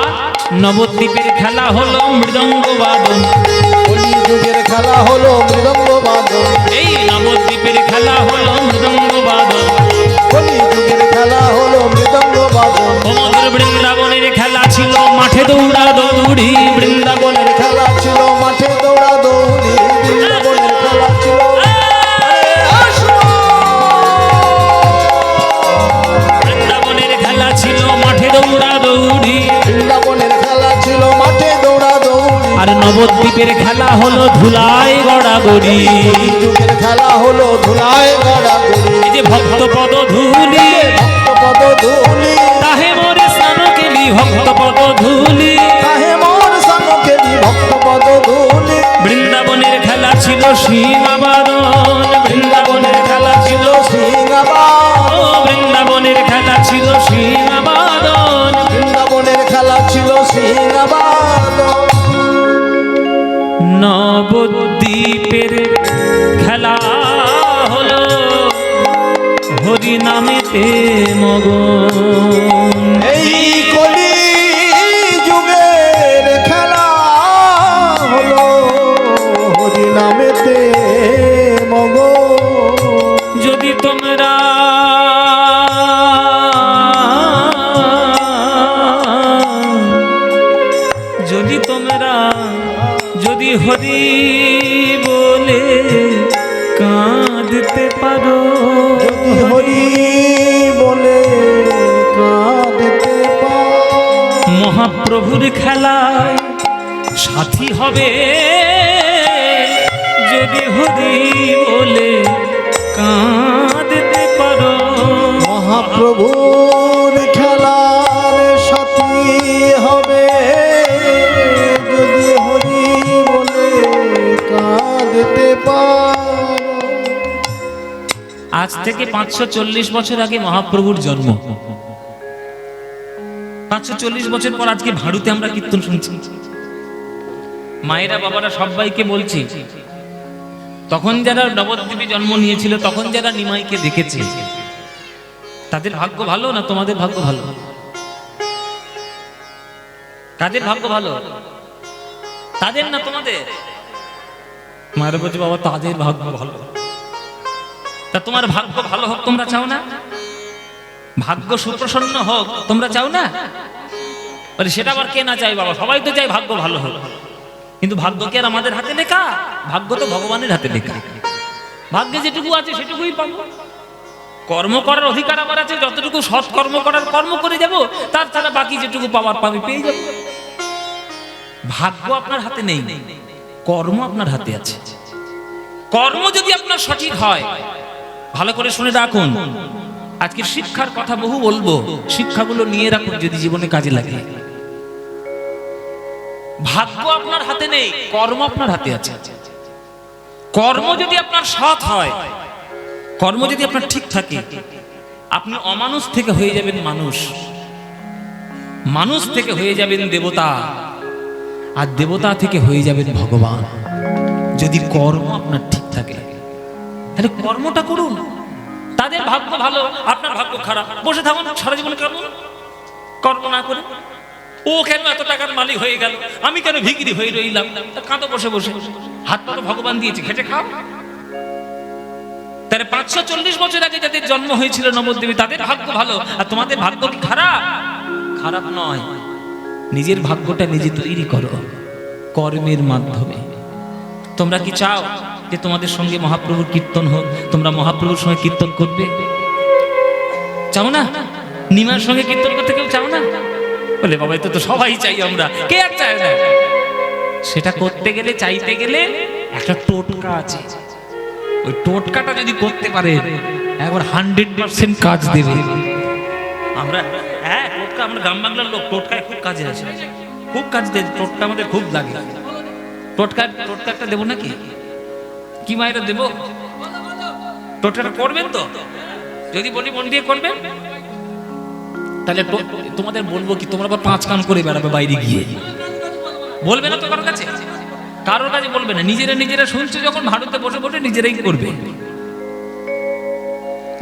নবদ্বীপের খেলা হলো মৃদঙ্গ বাদন। কলিযুগের খেলা হলো মৃদঙ্গ বাদন, এই নবদ্বীপের খেলা হলো মৃদঙ্গ বাদন। কলিযুগের খেলা হলো মৃদঙ্গ বাদন। ও মধুর বৃন্দাবনের খেলা ছিল মাঠে দৌড়া দৌড়ি, বৃন্দাবনের খেলা ছিল মাঠে দৌড়া দৌড়ি, বৃন্দাবনের খেলা ছিল বৃন্দাবনের খেলা ছিল মাঠে দৌড়া দৌড়ি, বৃন্দাবনের খেলা ছিল মাঠে দৌড়া দৌড়ি। আর নবদ্বীপের খেলা হলো ধুলায় গড়াগড়ি। কলিযুগের খেলা হলো ধুলায় গড়াগড়ি, এই যে ভক্ত পদ ধুলি, ভক্তপদ ধুলি, তাহে মোরে স্নান কেলি ভক্ত পদ ধুলি। তাহে মোর সানকেলি ভক্তপদ ধুলি। বৃন্দাবনের খেলা ছিল সিংহাবাদন, বৃন্দাবনের খেলা ছিল সিংহাবাদ, ও বৃন্দাবনের খেলা ছিল সিংহাবাদন। বৃন্দাবনের খেলা ছিল সিংহাবাদ। নবদ্বীপের খেলা হলো হরি নামেতে মগন। এই কলি যুগের খেলা হলো হরি নামেতে মগন। যদি তোমরা যদি হরি বলে কাঁদতে পারো, মহাপ্রভুর খেলায় সাথী হবে যদি হরি বলে কাঁদতে পারো। মহাপ্রভুর খেলার সাথী হবে যদি হরি বলে কাঁদতে পারো। আজ থেকে 540 বছর আগে মহাপ্রভুর জন্ম। 540 বছর পর আজকে ভারতে আমরা কীর্তন শুনছি। মায়েরা বাবারা সবাইকে বলছি, তখন যারা নবদ্বীপে জন্ম নিয়েছিল, তখন যারা নিমাইকে দেখেছে, তাদের ভাগ্য ভালো না তোমাদের ভাগ্য ভালো? কাদের ভাগ্য ভালো? তাদের না তোমাদের? মায়েরা বলছে বাবা তাদের ভাগ্য ভালো। তা তোমার ভাগ্য ভালো হোক তোমরা চাও না? ভাগ্য সুপ্রসন্ন হোক তোমরা চাও না? বলে সেটা আবার কে না চাই বাবা, সবাই তো চাই ভাগ্য ভালো হোক, কিন্তু ভাগ্য কি আর আমাদের হাতে লেখা? ভাগ্য তো ভগবানের হাতে লেখা। ভাগ্যে যেটুকু আছে সেটুকুই পাবো। কর্ম করার অধিকার আমার আছে, যতটুকু সৎ কর্ম করার কর্ম করে যাব, তার ছাড়া বাকি যেটুকু পাওয়ার পাবি পেয়ে যাব। ভাগ্য আপনার হাতে নেই, কর্ম আপনার হাতে আছে। কর্ম যদি আপনার সঠিক হয়, ভালো করে শুনে রাখুন, আজকে শিক্ষার কথা বহু বলবো, শিক্ষাগুলো নিয়ে রাখুন যদি জীবনে কাজে লাগে। ভাগ্য আপনার হাতে নেই, কর্ম আপনার হাতে আছে। কর্ম যদি আপনার সৎ হয়, কর্ম যদি আপনার ঠিক থাকে, আপনি অমানুষ থেকে হয়ে যাবেন মানুষ, মানুষ থেকে হয়ে যাবেন দেবতা, আর দেবতা থেকে হয়ে যাবেন ভগবান। যদি কর্ম আপনার ঠিক থাকে, তাহলে কর্মটা করুন। তাদের ভাগ্য ভালো, আপনার ভাগ্য খারাপ। বসে থাকুন সারা জীবন কেন কর্ম না করে? ও কেন এত টাকার মালিক হয়ে গেল, আমি কেন ভিখিরি হয়ে রইলাম? কাঁদো বসে বসে, হাত পা তো ভগবান দিয়েছে, খেটে খাও। তাহলে 540 বছর আগে যাদের জন্ম হয়েছিল নবদ্বীপে, তাদের ভাগ্য ভালো, আর তোমাদের ভাগ্য কি খারাপ? খারাপ নয়। নিজের ভাগ্যটা নিজে তৈরি করো কর্মের মাধ্যমে। তোমরা কি চাও যে তোমাদের সঙ্গে মহাপ্রভুর কীর্তন হোক? তোমরা মহাপ্রভুর সঙ্গে কীর্তন করবে? চাও না? নিমার সঙ্গে কীর্তন করতে কেউ চাও না? বলে বাবা এটা তো সবাই চাই, আমরা কে আর চায় না? সেটা করতে গেলে, চাইতে গেলে একটা টোটকা আছে। ওই টোটকাটা যদি করতে পারে, একবার 100% কাজ দেবে। আমরা টোটকা, আমরা গ্রাম বাংলার লোক, টোটকায় খুব কাজে আসে, খুব কাজ দেয়। টোটকা আমাদের খুব লাগে। টোটকা একটা দেবো নাকি? কি মায়েরা দেবো? টোটকাটা করবেন তো? যদি বলি মন দিয়ে করবেন, তাহলে তোমাদের বলবো কি, তোমরা আবার 5 কান করে বেড়াবে বাইরে গিয়ে। বলবে না তো কারোর কাছে, কারোর কাছে বলবে না। নিজেরা শুনছে যখন ভারতে বসে বসে নিজেরাই করবে।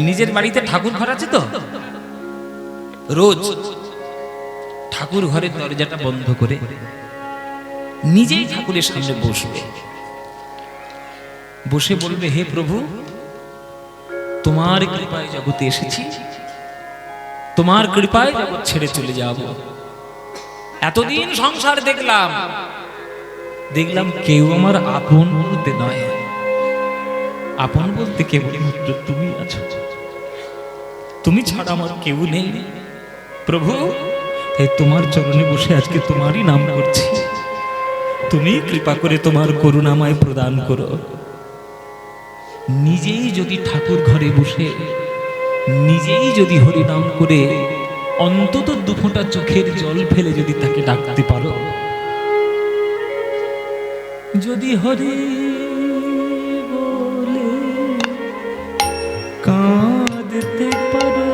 নিজের বাড়িতে ঠাকুর ঘর আছে তো, রোজ ঠাকুর ঘরের দরজাটা বন্ধ করে নিজেই ঠাকুরের সামনে বসবে, বসে বলবে হে প্রভু, তোমার কৃপায় জগতে এসেছি, তোমার কৃপায় জগৎ ছেড়ে চলে যাব। এতদিন সংসার দেখলাম কেউ আমার আপন বলতে নয়, আপন বলতে কেবলমাত্র তুমি আছো, তুমি ছাড়া আমার কেউ নেই। প্রভু, তাই তোমার চরণে বসে আজকে তোমারই নাম করছি। তুমি কৃপা করে তোমার করুণাময় প্রদান করো। নিজেই যদি ঠাকুর ঘরে বসে নিজেই যদি হরি নাম করে অন্তত 2 ফোঁটা চোখের জল ফেলে যদি তাকে ডাকতে পারো, যদি হরি বলে কাঁদতে পারো,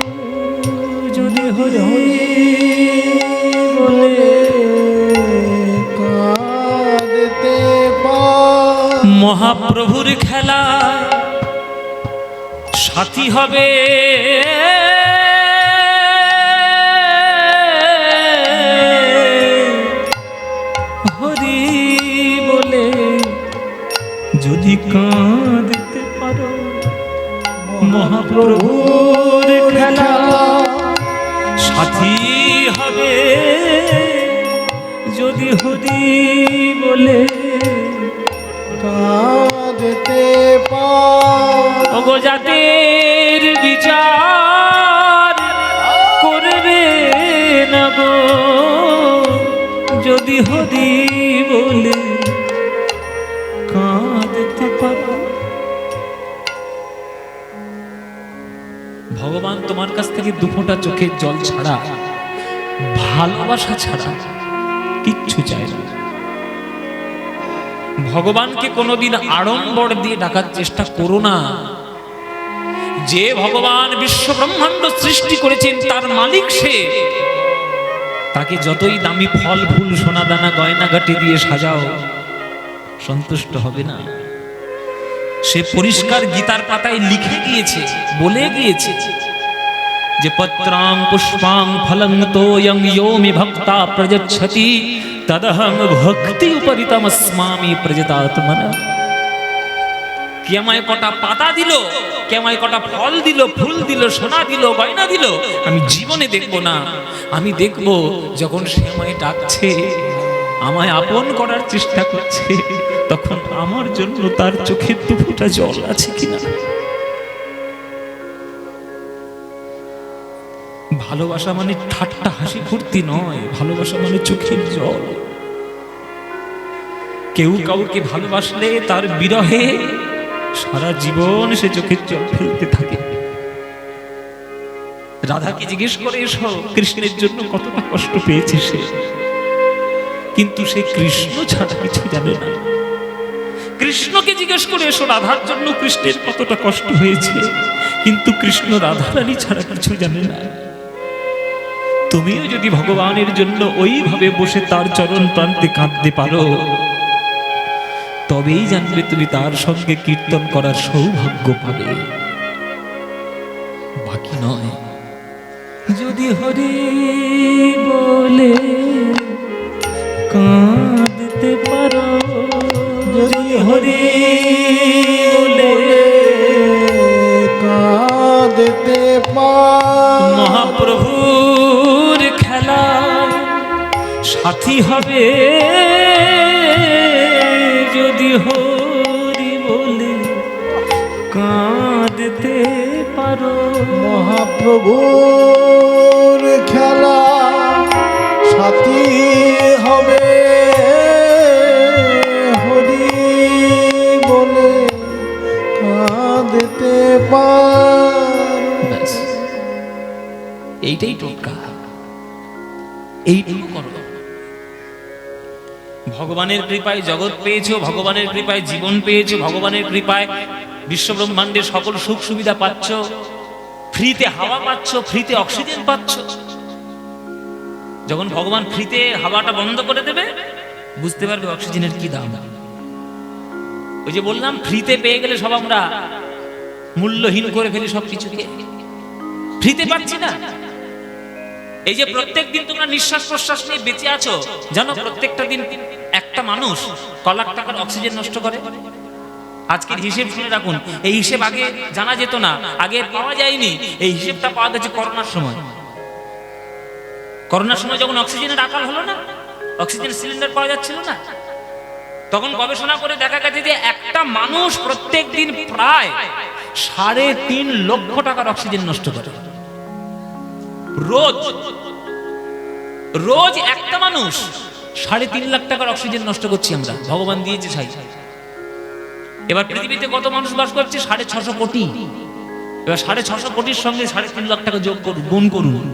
যদি হরি বলে কাঁদতে পারো, মহাপ্রভুর খেলা সাথী হবে হরি বলে যদি কাঁদতে পারো। মহাপ্রভুর খেলা সাথী হবে যদি হরি বলে কাঁদতে পারো। ওগো জাতির বিচার করবে না গো, যদি হরি বলে কাঁদতে পারো। ভগবান তোমার কাছ থেকে দুফোঁটা চোখের জল ছাড়া, ভালোবাসা ছাড়া কিচ্ছু চায় না। ভগবানকে কোনোদিন আড়ম্বর দিয়ে ডাকার চেষ্টা করো না। যে ভগবান বিশ্ব ব্রহ্মাণ্ড সৃষ্টি করেছেন তার মালিক সে, তাকে যতই দামি ফল ফুল সোনা দানা গয়নাগাটি দিয়ে সাজাও সন্তুষ্ট হবে না। সে পরিষ্কার গীতার পাতায় লিখে গিয়েছে, বলে গিয়েছে যে পত্রাং পুষ্পাং ফলং তোয়ং ইয়ো মে ভক্তা প্রযচ্ছতি তদহং ভক্তি উপরিতমস্মামি প্রযতাত্মনা। কে আমায় কটা পাতা দিল, কে আমায় কটা ফল দিল, ফুল দিল, সোনা দিল, গয়না দিল, আমি জীবনে দেখব না। আমি দেখব যখন সে আমায় ডাকছে, আমায় আপন করার চেষ্টা করছে, তখন আমার জন্য তার চোখের দুফোঁটা জল আছে কিনা। ভালোবাসা মানে ঠাট্টা হাসি ফুর্তি নয়, ভালোবাসা মানে চোখের জল। কেউ কাউকে ভালোবাসলে তার বিরহে সারা জীবন সে চোখের জল ফেলতে থাকে। রাধাকে জিজ্ঞেস করে এসো কৃষ্ণের জন্য কতটা কষ্ট পেয়েছে সে, কিন্তু সে কৃষ্ণ ছাড়া কিছু জানে না। কৃষ্ণকে জিজ্ঞেস করে এসো রাধার জন্য কৃষ্ণের কতটা কষ্ট হয়েছে, কিন্তু কৃষ্ণ রাধারানী ছাড়া কিছু জানে না। তুমিও যদি ভগবানের জন্য ওইভাবে বসে তার চরণ প্রান্তে কাঁদতে পারো, তবেই জানবে তুমি তার সঙ্গে কীর্তন করার সৌভাগ্য পাবে, বাকি নয়। যদি হরি বলে কাঁদতে পারো, যদি হরি বলে কাঁদতে পারো, মহাপ্রভুর খেলা সাথী হবে। যদি হরি বলে কাঁদতে পারো, মহাপ্রভুর খেলা সাথী হবে। হরি বলে কাঁদতে পারো। এইটাই টোটকা, এইটুকু করো। ভগবানের কৃপায় জগৎ পেয়েছো, ভগবানের কৃপায় জীবন পেয়েছো, ভগবানের কৃপায় বিশ্ব ব্রহ্মাণ্ডের সকল সুখ সুবিধা পাচ্ছ, ফ্রিতে হাওয়া পাচ্ছ, ফ্রিতে অক্সিজেন পাচ্ছ। যখন ভগবান ফ্রিতে হাওয়াটা বন্ধ করে দেবে বুঝতে পারবে অক্সিজেনের কি দাম। ওই যে বললাম ফ্রিতে পেয়ে গেলে সব আমরা মূল্যহীন করে ফেলি সবকিছুকে। ফ্রিতে পাচ্ছি না। এই যে প্রত্যেক দিন তোমরা নিঃশ্বাস প্রশ্বাস নিয়ে বেঁচে আছো, জানো প্রত্যেকটা দিন একটা মানুষ ক লাখ টাকার অক্সিজেন নষ্ট করে। আজকের হিসেব শুনে রাখুন, এই হিসেব আগে জানা যেত না, আগে পাওয়া যায়নি। এই হিসেবটা পাওয়া গেছে করোনার সময়। করোনার সময় যখন অক্সিজেনের আকাল হলো না, অক্সিজেন সিলিন্ডার পাওয়া যাচ্ছিল না, তখন গবেষণা করে দেখা গেছে যে একটা মানুষ প্রত্যেক দিন প্রায় 3.5 লক্ষ টাকার অক্সিজেন নষ্ট করে। রোজ রোজ একটা মানুষ 3.5 লাখ টাকার অক্সিজেন নষ্ট করছি আমরা। ভগবান দিয়েছে ছাই। এবার পৃথিবীতে কত মানুষ বাস করছে? 650 কোটি। এবার 650 কোটির সঙ্গে 3.5 লাখ টাকা যোগ করুন, গুণ করুন।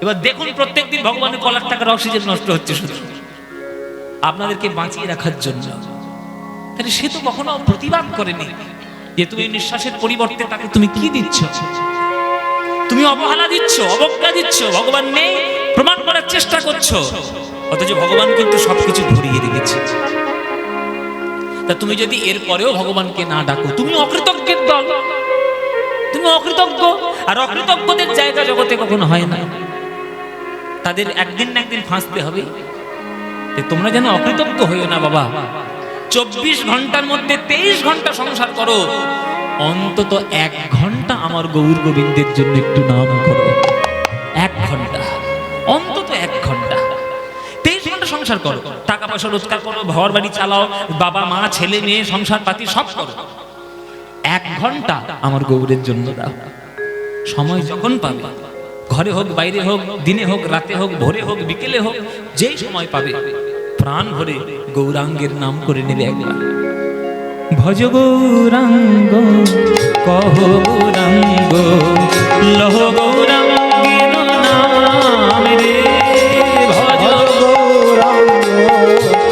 এবার দেখুন প্রত্যেক দিন ভগবানের ক লাখ টাকার অক্সিজেন নষ্ট হচ্ছে শুধু আপনাদেরকে বাঁচিয়ে রাখার জন্য। তাহলে সে তো কখনো প্রতিবাদ করেনি যে তুমি নিঃশ্বাসের পরিবর্তে তাকে তুমি কি দিচ্ছ। তুমি অবহেলা দিচ্ছ, অবজ্ঞা দিচ্ছ, ভগবান নেই প্রমাণ করার চেষ্টা করছো, অথচ ভগবান কিন্তু সবকিছু ভরিয়ে রেখেছে। তা তুমি যদি এর পরেও ভগবানকে না ডাকো, তুমি অকৃতজ্ঞের দল, তুমি অকৃতজ্ঞ। আর অকৃতজ্ঞদের জায়গা জগতে কখনো হয় না, তাদের একদিন না একদিন ফাঁসতে হবে। তোমরা যেন অকৃতজ্ঞ হইও না বাবা। 24 ঘন্টার মধ্যে 23 ঘন্টা সংসার করো, অন্তত 1 ঘন্টা আমার গৌর গোবিন্দের জন্য একটু নাম করো। 1 ঘন্টা, অন্তত 1 ঘন্টা। 23 ঘন্টা সংসার করো, টাকা পয়সা রোজগার করো, ঘর বাড়ি চালাও, বাবা মা ছেলে মেয়ে সংসার পাতি সব করো। 1 ঘন্টা আমার গৌরের জন্য দাও। সময় যখন পাবে ঘরে হোক, বাইরে হোক, দিনে হোক, রাতে হোক, ভোরে হোক, বিকেলে হোক, যেই সময় পাবে প্রাণ ভরে গৌরাঙ্গের নাম করে নেবে একবার। ভজ গৌরাঙ্গ কহ গৌরাঙ্গ লহ গৌরাঙ্গের নাম রে। ভজ গৌরাঙ্গ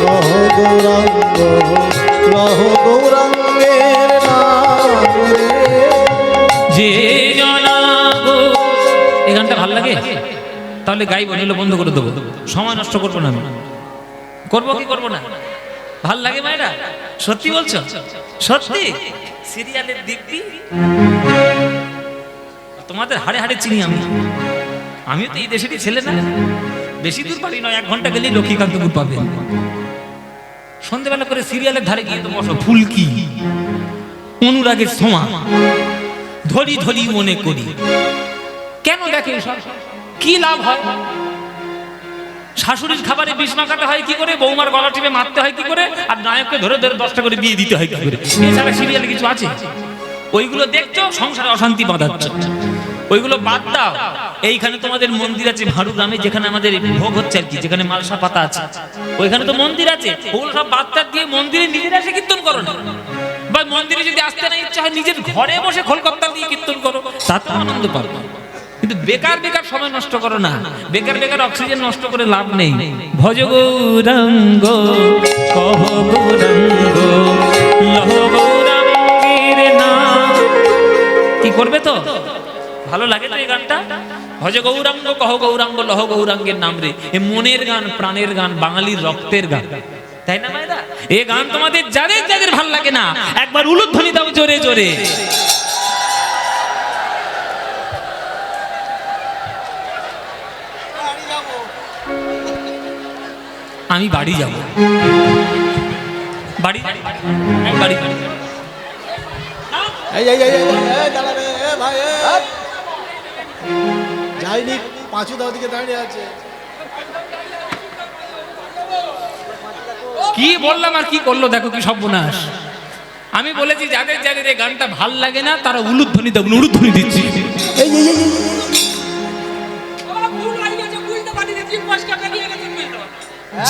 কহ গৌরাঙ্গ লহ গৌরাঙ্গের নাম রে। যে জনা গো। এই গানটা ভাল লাগে? তাহলে গাইব, নিলে বন্ধ করে দেবো। সময় নষ্ট করবো না আমি। করবো কি করবো না? ভাল লাগে মায়েরা? সত্যি বলছো? সত্যি? সিরিয়ালের দিব্যি তোমাদের হাড়ে হাড়ে চিনি আমি। আমিও তো এই দেশেরই ছেলে না। বেশি দূর পারি নয়, 1 ঘন্টা গেলেই লক্ষ্মীকান্তপুর পাবে। সন্ধ্যেবেলা করে সিরিয়ালের ধারে গিয়ে তো বসো। ফুলকি, অনুরাগের সোমা, ধরি ধরি মনে করি। কেন দেখে সব? কি লাভ হয়? শাশুড়ির খাবারে বিষ মাখাতে হয় কি করে, বৌমার গলা টিপে মারতে হয় কি করে, আর নায়ককে ধরে ধরে 10টা করে বিয়ে দিতে হয় কি করে? এছাড়া সিরিয়ালে কিছু আছে? ওইগুলো দেখছো, সংসারে অশান্তি বাঁধাচ্ছ। ওইগুলো বাদ দাও। এইখানে তোমাদের মন্দির আছে ভাড়ু গ্রামে, যেখানে আমাদের ভোগ হচ্ছে আর কি, যেখানে মালসা পাতা আছে, ওইখানে তো মন্দির আছে। ওগুলো সব বাচ্চা দিয়ে মন্দিরে নিজেরা এসে কীর্তন করো না, বা মন্দিরে যদি আসতে না ইচ্ছা হয় নিজের ঘরে বসে খোলকর্তা দিয়ে কীর্তন করো, তাতেও আনন্দ পাবো। কিন্তু বেকার বেকার সময় নষ্ট করো না, বেকার বেকার অক্সিজেন নষ্ট করে লাভ নেই। ভজ গৌরাঙ্গ কহ গৌরাঙ্গ লহ গৌরাঙ্গের নাম। কি করবে তো? ভালো লাগে তো এই গানটা? ভজ গৌরাঙ্গ কহ গৌরাঙ্গ লহ গৌরাঙ্গের নাম রে। এ মনের গান, প্রাণের গান, বাঙালির রক্তের গান, তাই না মায়েরা? এই গান তোমাদের যাদের যাদের ভাল লাগে না, একবার উলুধ্বনি দাও জোরে জোরে। আমি বাড়ি যাব। বাড়ি বাড়ি যাইনি, পাঁচু দাও দিকে দাঁড়িয়ে আছে। কি বললাম আর কি করলো দেখো, কি সর্বনাশ। আমি বলেছি যাদের যাদের এই গানটা ভাল লাগে না তারা উলুধ্বনি দেবেন। উলুধ্বনি দিচ্ছি।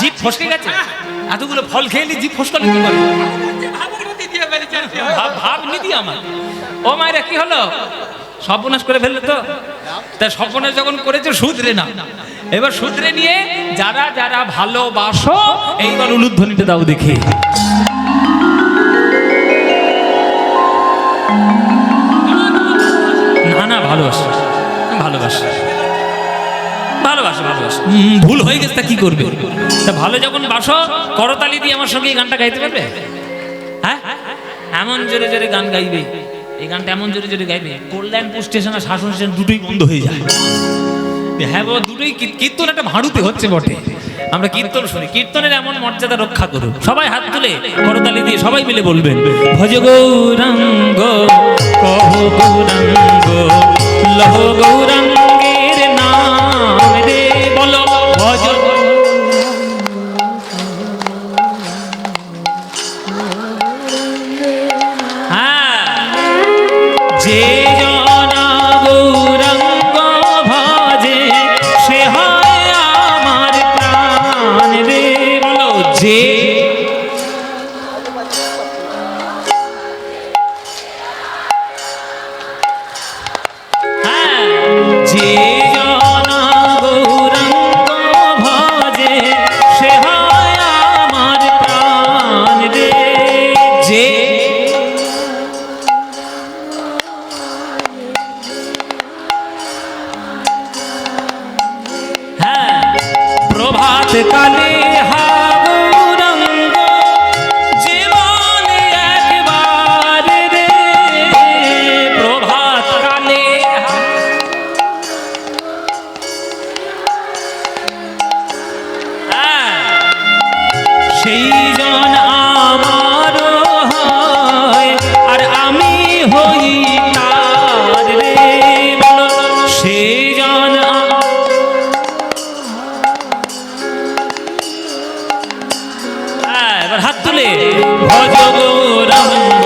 জিভ ফসকে গেছে? এতগুলো ফল খেয়ে জিভ ফসকালে কি করে? ভাব নিদি আমার। ও মায়েরা কি হলো? সর্বনাশ করে ফেললে তো। তা সর্বনাশ যখন করেছে শুধরে না, এবার শুধরে নিয়ে যারা যারা ভালোবাসো এইবার উলুধ্বনিটা দাও দেখি। না না, ভালোবাসো ভালোবাসো ভালোবাসো ভালোবাসো। ভুল হয়ে গেছে তা কি করবে? তা ভালো যখন বাসো, করতালি দিয়ে আমার সঙ্গে এই গানটা গাইতে পারবে? হ্যাঁ, এমন জোরে জোরে গান গাইবে। এই গানটা এমন জোরে জোরে গাইবে, কল্যাণপুর স্টেশন আর শাসন স্টেশন দুটোই বন্ধ হয়ে যায়। হ্যাঁ বাবা, দুটোই কীর্তন একটা ভাড়ুতে হচ্ছে বটে। আমরা কীর্তন শুনি, কীর্তনের এমন মর্যাদা রক্ষা করুন। সবাই হাত তুলে করতালি দিয়ে সবাই মিলে বলবেন, ভজ গৌরাঙ্গ কহ গৌরাঙ্গ লহ গৌরাঙ্গের নাম রে। বলো ভজ। হ্যাঁ, যে জনা গৌরাঙ্গ ভজে সে হয় আমার প্রাণ রে। বলো যে। হ্যাঁ, যে জনা গৌরাঙ্গ ভজে সে হয় আমার প্রাণ রে। যে প্রভাত কালে হা গৌরাঙ্গ যে বলে একবার রে। প্রভাত কালে সেই জন আমার হয় আর আমি হই তার রে। বলো সেই জন। এবার হাত তুলে ভজ গৌরাঙ্গ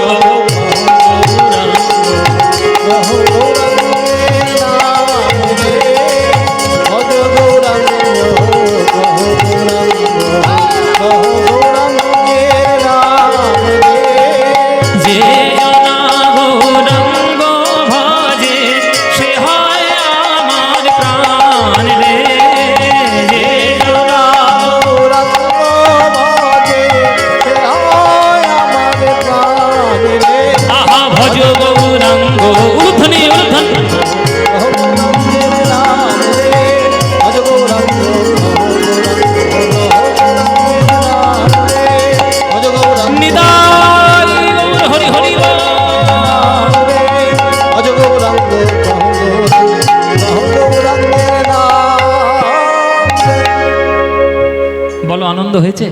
বলো আনন্দ হয়েছে?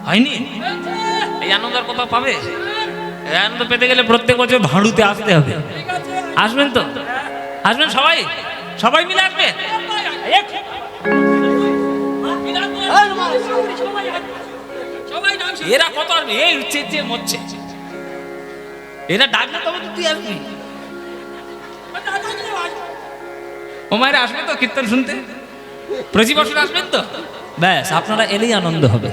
হয়নি? এই আনন্দ আর কোথাও পাবে? এই আনন্দ পেতে গেলে প্রত্যেক বছর ভাঁড়ুতে আসতে হবে। আসবেন তো? আসবেন সবাই? সবাই মিলে আসবেন? এরা কত আসবে? এই চেঁচে মরছে, এরা ডাকলে তবে তো তুই আসবি। ও মায়েরা আসবে তো কীর্তন শুনতে? প্রতি বছর আসবেন তো? ব্যাস, আপনারা এলেই আনন্দ হবে।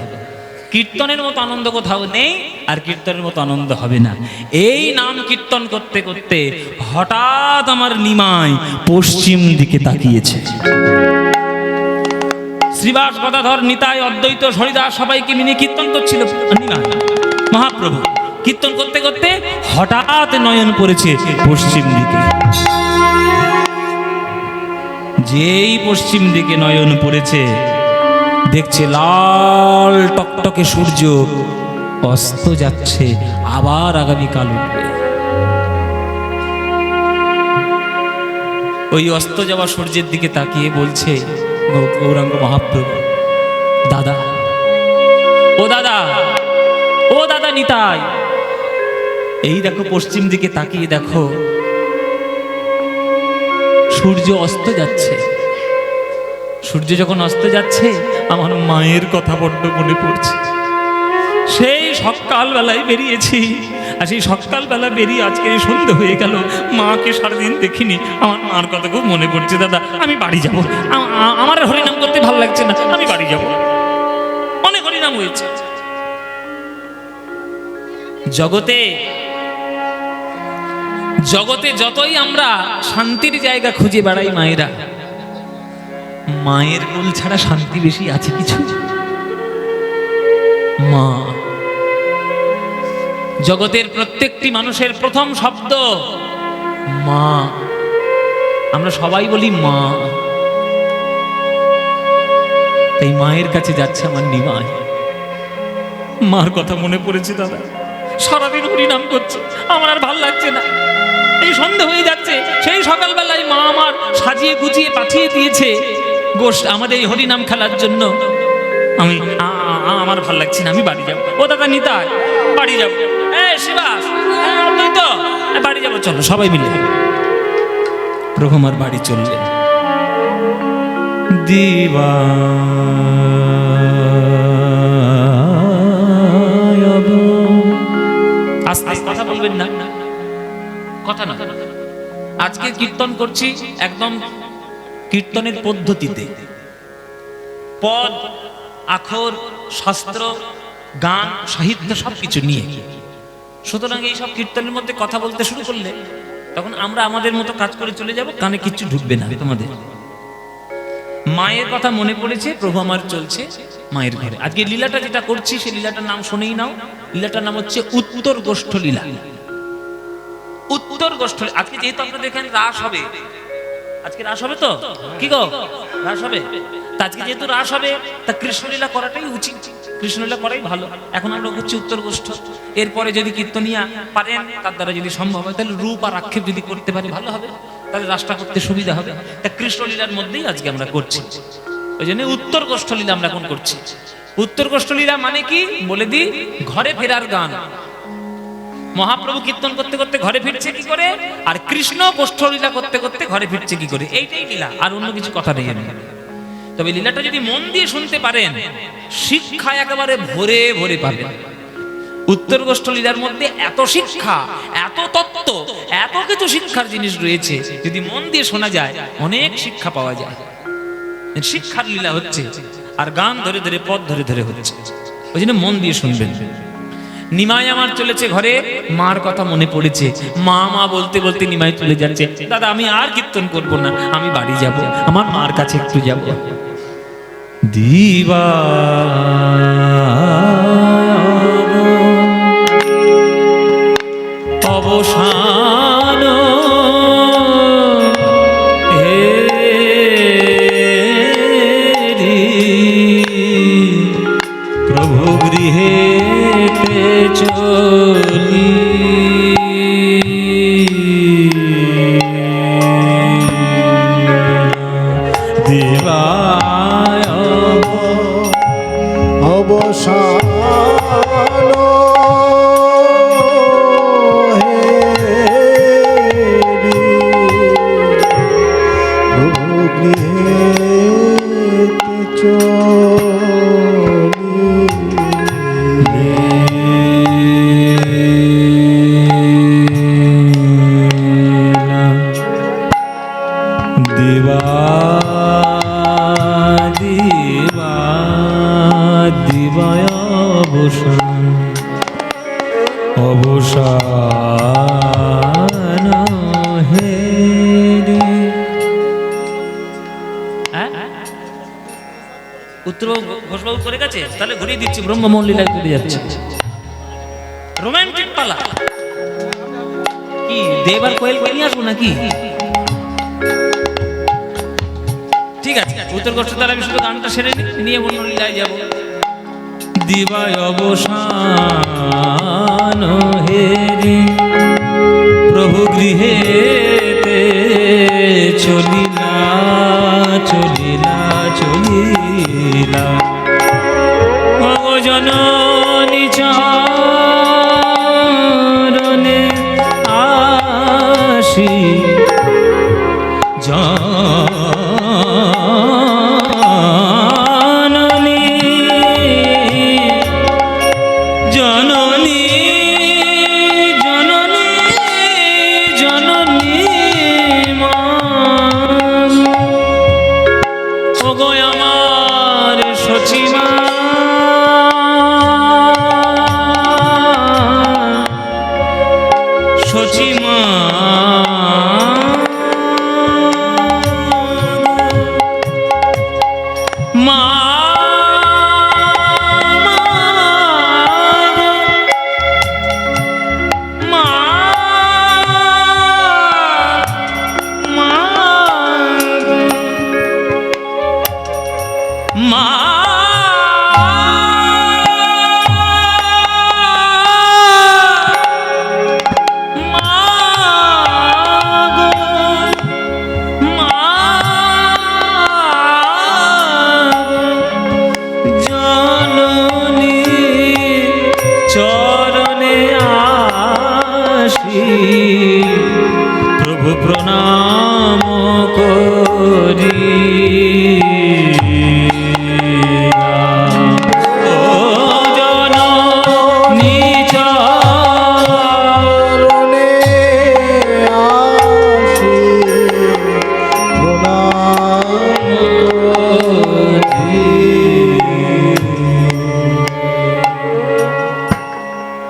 কীর্তনের মতো আনন্দ কোথাও নেই, আর কীর্তনের মতো আনন্দ হবে না। এই নাম কীর্তন করতে করতে হঠাৎ আমার নিমাই পশ্চিম দিকে তাকিয়েছে। শ্রীবাস গদাধর নিতাই অদ্বৈত হরিদাস সবাইকে মিলে কীর্তন করছিল নিমাই মহাপ্রভু। কীর্তন করতে করতে হঠাৎ নয়ন পড়েছে পশ্চিম দিকে। যেই পশ্চিম দিকে নয়ন পড়েছে, দেখছে লাল টকটকে সূর্য অস্ত যাচ্ছে, আবার আগামীকাল উঠবে। ওই অস্ত যাওয়া সূর্যের দিকে তাকিয়ে বলছে গৌরাঙ্গ মহাপ্রভু, দাদা, ও দাদা, ও দাদা নিতাই, এই দেখো পশ্চিম দিকে তাকিয়ে দেখো, সূর্য অস্ত যাচ্ছে। সূর্য যখন অস্ত যাচ্ছে, আমার মায়ের কথা বড্ড মনে পড়ছে। সেই সকালবেলায় বেরিয়েছি, আর সেই সকালবেলা বেরিয়ে আজকে সন্ধ্যে হয়ে গেল, মাকে সারাদিন দেখিনি। আমার মার কথা খুব মনে পড়ছে। দাদা, আমি বাড়ি যাব, আমার হরিনাম করতে ভালো লাগছে না, আমি বাড়ি যাব। অনেক হরিনাম হয়েছে জগতে। জগতে যতই আমরা শান্তির জায়গা খুঁজে বেড়াই মায়েরা, মায়ের কোল ছাড়া শান্তি বেশি আছে কিছু? মা। জগতের প্রত্যেকটি মানুষের প্রথম শব্দ মা। আমরা সবাই বলি মা। এই মায়ের কাছে যাচ্ছে আমার নিমাই। মার কথা মনে পড়েছে দাদা, সারাদিন হরিনাম করছে, আমার আর ভাল লাগছে না। এই সন্ধ্যা হয়ে যাচ্ছে, সেই সকালবেলায় মা আমার সাজিয়ে গুছিয়ে পাঠিয়ে দিয়েছে আমাদের এই হরিনাম খেলার জন্য। আমার ভাল লাগছে না, আমি বাড়ি যাবো। ও দাদা নিতাই, বাড়ি যাবো। শিবাস, তুই তো বাড়ি যাবো, চলো সবাই মিলে। প্রভু আমার বাড়ি চললেন। দিবা আস্তে কথা বলবেন না, কথা না। আজকে কীর্তন করছি একদম কীর্তনের পদ্ধতিতে, পদ, আখর, শাস্ত্র, গান, সাহিত্য সবকিছু নিয়ে। সুতরাং এই সব কীর্তনের মধ্যে কথা বলতে শুরু করলে তখন আমরা আমাদের মতো কাজ করে চলে যাব, কানে কিচ্ছু ঢুকবে না তোমাদের। মায়ের কথা মনে পড়েছে, প্রভু আমার চলছে মায়ের ঘরে। আজকে লীলাটা যেটা করছি সেই লীলাটার নাম শুনেই নাও। লীলাটার নাম হচ্ছে উত্তর গোষ্ঠ লীলা। উত্তর গোষ্ঠ। আজকে যেহেতু আপনাদের এখানে রাস হবে, আজকে রাস হবে তো কি গো? রাস হবে। তা আজকে যেহেতু রাস হবে, তা কৃষ্ণলীলা করাটাই উচিত, কৃষ্ণলীলা করাই ভালো। এখন আমরা করছি উত্তর গোষ্ঠ। এরপরে যদি কীর্তনিয়া পারেন, তার দ্বারা যদি সম্ভব হয়, তাহলে রূপ আর আক্ষেপ যদি করতে পারে ভালো হবে, তাহলে রাসটা করতে সুবিধা হবে। তা কৃষ্ণলীলার মধ্যেই আজকে আমরা করছি, ওই জন্য উত্তর গোষ্ঠ লীলা আমরা এখন করছি। উত্তর গোষ্ঠ লীলা মানে কি বলে দিই, ঘরে ফেরার গান। মহাপ্রভু কীর্তন করতে করতে ঘরে ফিরছে কি করে, আর কৃষ্ণ গোষ্ঠ লীলা করতে করতে ঘরে ফিরছে কি করে, এইটাই লীলা, আর অন্য কিছু কথা নেই। তবে লীলাটা যদি মন দিয়ে শুনতে পারেন, শিক্ষা একেবারে ভরে ভরে পাবেন। উত্তর গোষ্ঠ লীলার মধ্যে এত শিক্ষা, এত তত্ত্ব, এত কিছু শিক্ষার জিনিস রয়েছে, যদি মন দিয়ে শোনা যায় অনেক শিক্ষা পাওয়া যায়। শিক্ষার লীলা হচ্ছে, আর গান ধরে ধরে, পথ ধরে ধরে হচ্ছে, ওই জন্য মন দিয়ে শুনবেন। নিমাই আমার চলেছে ঘরে, মার কথা মনে পড়েছে। মা মা বলতে বলতে নিমাই চলে যাচ্ছে। দাদা, আমি আর কীর্তন করব না, আমি বাড়ি যাব, আমার মার কাছে একটু যাব। দিবা অবসান প্রভু গৃহে চলি, দিবায় দিবা দিবা দিবায় অবসান অবসান হে রে। উত্তর ঘোষবাবু করে গেছে, তাহলে ঘুরিয়ে দিচ্ছি, ব্রহ্মমল্লীলায় চলে যাচ্ছে রোমান্টিক পালা। কি দেবার কোয়েল নিয়ে আসবো নাকি? ঠিক আছে, উত্তর কষ্ট, তাহলে আমি শুধু গানটা সেরে নিয়ে অন্য লীলায় যাবো। দিবায় অবসান হে রে, প্রভু গৃহেতে চলিলা চলিলা চলিলা, জননী চরণে আসি জননী জননী জননী জননী মা, ওগো আমার সচিমা, সচিমা মা, মা, মা, মা, চরণে আসি প্রভু প্রণাম করি, ও জননী চরণে আসি প্রণাম করি।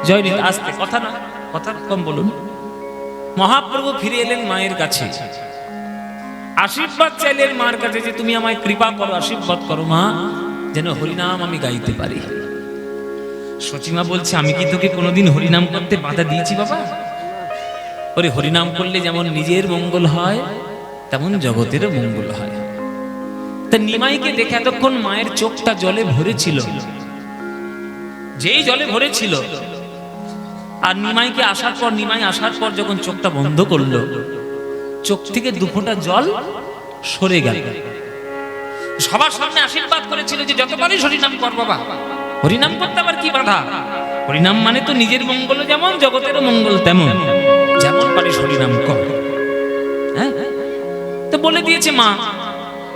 জয়নীত আসতে কথা না, কথা কম বলুন। মহাপ্রভু ফিরে এলেন মায়ের কাছে, আশীর্বাদ চাইলেন মার কাছে যে তুমি আমায় কৃপা করো, আশীর্বাদ করো মা, যেন হরিনাম আমি গাইতে পারি। সচিমা বলছে, আমি কি তোকে কোনোদিন হরিনাম করতে বাধা দিয়েছি বাবা? ওরে হরিনাম করলে যেমন নিজের মঙ্গল হয় তেমন জগতেরও মঙ্গল হয়। তা নিমাইকে দেখে এতক্ষণ মায়ের চোখটা জলে ভরেছিল, যেই জলে ভরেছিল, আর নিমাই আসার পর যখন চোখটা বন্ধ করলো, চোখ থেকে দুফোঁটা জল সরে গেল। সবার সামনে আশীর্বাদ করেছিল যে যত পারিস হরিনাম কর বাবা, হরিনাম করতে আবার কি বাধা? হরিনাম মানে তো নিজের মঙ্গল যেমন জগতেরও মঙ্গল তেমন, যেমন পারিস হরিনাম কর। হ্যাঁ, তো বলে দিয়েছে মা।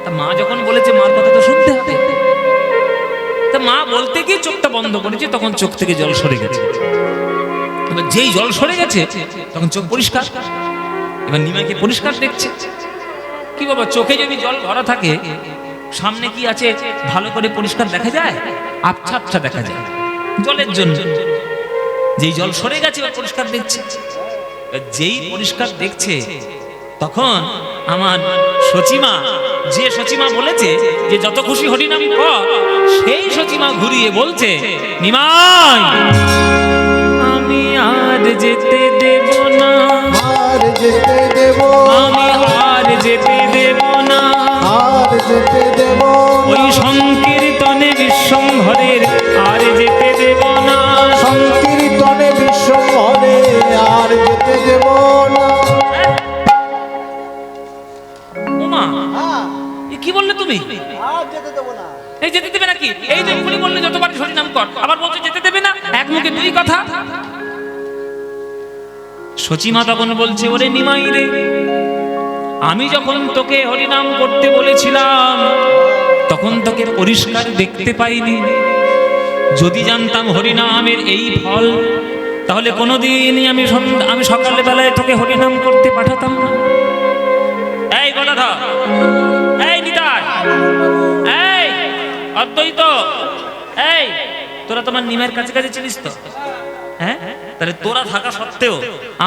তা মা যখন বলেছে, মার কথা তো শুনতে হবে। তা মা বলতে গিয়ে চোখটা বন্ধ করেছে, তখন চোখ থেকে জল সরে গেছে। এবার যেই জল সরে গেছে তখন চোখ পরিষ্কার। এবার নিমাইকে পরিষ্কার দেখছে। কি বাবা, চোখে যদি জল ভরা থাকে, সামনে কি আছে ভালো করে পরিষ্কার দেখা যায়? আবছা আবছা দেখা যায় জলের জন্য। যেই জল সরে গেছে এবার পরিষ্কার দেখছে। যেই পরিষ্কার দেখছে তখন আমার সচিমা, যে সচিমা বলেছে যে যত খুশি হরিনাম কর, সেই সচিমা ঘুরিয়ে বলছে, নিমাই আমি আর যেতে দেব না, আর যেতে দেব, আমি আর যেতে দেব না, আর যেতে দেব ওই সংকীর্তনে বিশ্বম্ভরের আর যেতে দেব না, সংকীর্তনে বিশ্বম্ভরে আর যেতে দেব না। ওমা, এ কি বললে তুমি? আর যেতে দেব না। এই যেতে দেবে নাকি? এই যে এক্ষুনি বললে যতবার হরিনাম কর, আবার বলছে যেতে দেবে না, এক মুখে দুই কথা। সচিমা তখন বলছে, ওরে নিমাই রে, আমি যখন তোকে হরিনাম করতে বলেছিলাম তখন তোকে পরিষ্কার দেখতে পাইনি। যদি জানতাম হরিনামের এই ফল, তাহলে কোনোদিনই আমি সকালবেলায় তোকে হরিনাম করতে পাঠাতাম না। এই গদাধর, এই নিতাই, এই অদ্বৈত, এই তোরা তোমার নিমাইয়ের কাছে কাছে চিনিস তো? হ্যাঁ, তাহলে তোরা থাকা সত্ত্বেও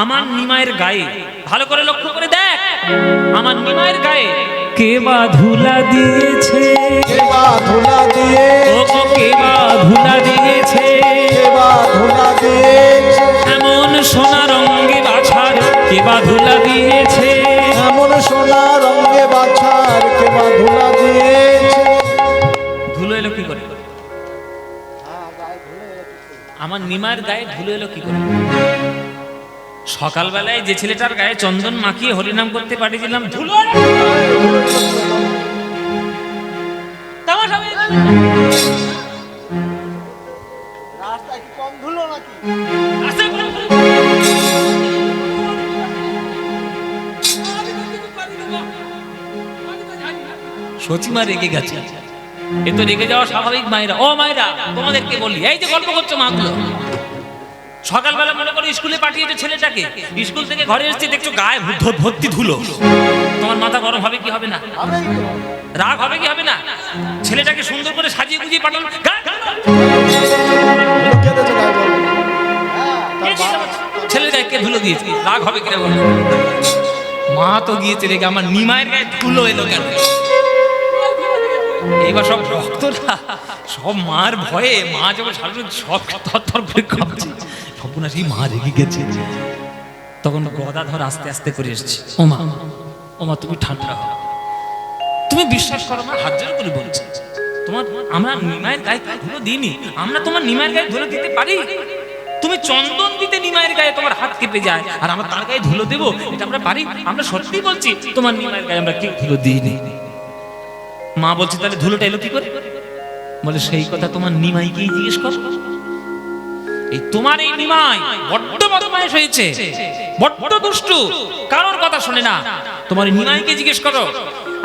আমার নিমাইয়ের গায়ে ভালো করে লক্ষ্য করে দেখ, আমার নিমাইয়ের গায়ে কে বা ধুলা দিয়েছে, কে বা ধুলা দিয়ে, ও গো কে বা ধুলা দিয়েছে, কে বা ধুলা দিয়েছে, এমন সোনা রঙে বাছার কে বা ধুলা দিয়েছে, এমন সোনা রঙে বাছার কে বা ধুলা দিয়েছে। ধুলো এলো কি করে? আমার নিমার গায়ে ধুলো এলো কি করে? সকালবেলায় যে ছেলেটার গায়ে চন্দন মাখিয়ে হরিনাম করতে পাঠিয়েছিলাম, ধুলো তামাশা হয়ে গেল। রাস্তায় কি কম ধুলো নাকি? আস্তে করে ধুলো। সচিমা রেগে গেছে। এ তো রেগে যাওয়া স্বাভাবিক মায়েরা। ও মায়েরা, তোমাদেরকে বলি, এই যে গল্প করছো মাগুলো, সকালবেলা মনে করে স্কুলে পাঠিয়েছে ছেলেটাকে, স্কুল থেকে ঘরে এসেছে দেখছো গায়ে ভর্তি ধুলো, তোমার মাথা গরম হবে কি হবে না? আবেই তো। রাগ হবে কি হবে না? ছেলেটাকে সুন্দর করে সাজিয়ে গুজিয়ে পাঠানো, ধুলো কেঁদেছে গায়ে বলো। হ্যাঁ, তার ছেলের গায়ে কে ধুলো দিয়েছে, রাগ হবে কিনা বলো? মা তো গিয়েছে রেগে, আমার নিমায়ের গায়ে ধুলো এলো কেন? এইবার সব ভক্তরা সব মার ভয়ে, মা যখন সারাদিন সব থরথর করে কাঁপছে, সর্বনাশী মা রেগে গেছে। তখন গদাধর আস্তে আস্তে করে এসেছে। ওমা ওমা, তুমি ঠান্ডা হও, তুমি বিশ্বাস করো না, হাত জোর করে বলছি, তোমার আমরা নিমায়ের গায়ে ধুলো দিইনি, আমরা তোমার নিমায়ের গায়ে ধুলো দিতে পারি? তুমি চন্দন দিতে নিমায়ের গায়ে তোমার হাত কেঁপে যায়, আর আমরা তার গায়ে ধুলো দেবো, এটা আমরা পারি? আমরা সত্যি বলছি, তোমার নিমায়ের গায়ে আমরা কেউ ধুলো দিইনি। মা বলছে, তাহলে ধুলোটা এলো কি করে? বলে, সেই কথা তোমার নিমাইকেই জিজ্ঞেস কর। এই তোমার এই নিমাই বড্ড বদমাইশ হয়েছে, বড্ড দুষ্টু, কারোর কথা শোনে না। তোমার নিমাইকে জিজ্ঞেস করো।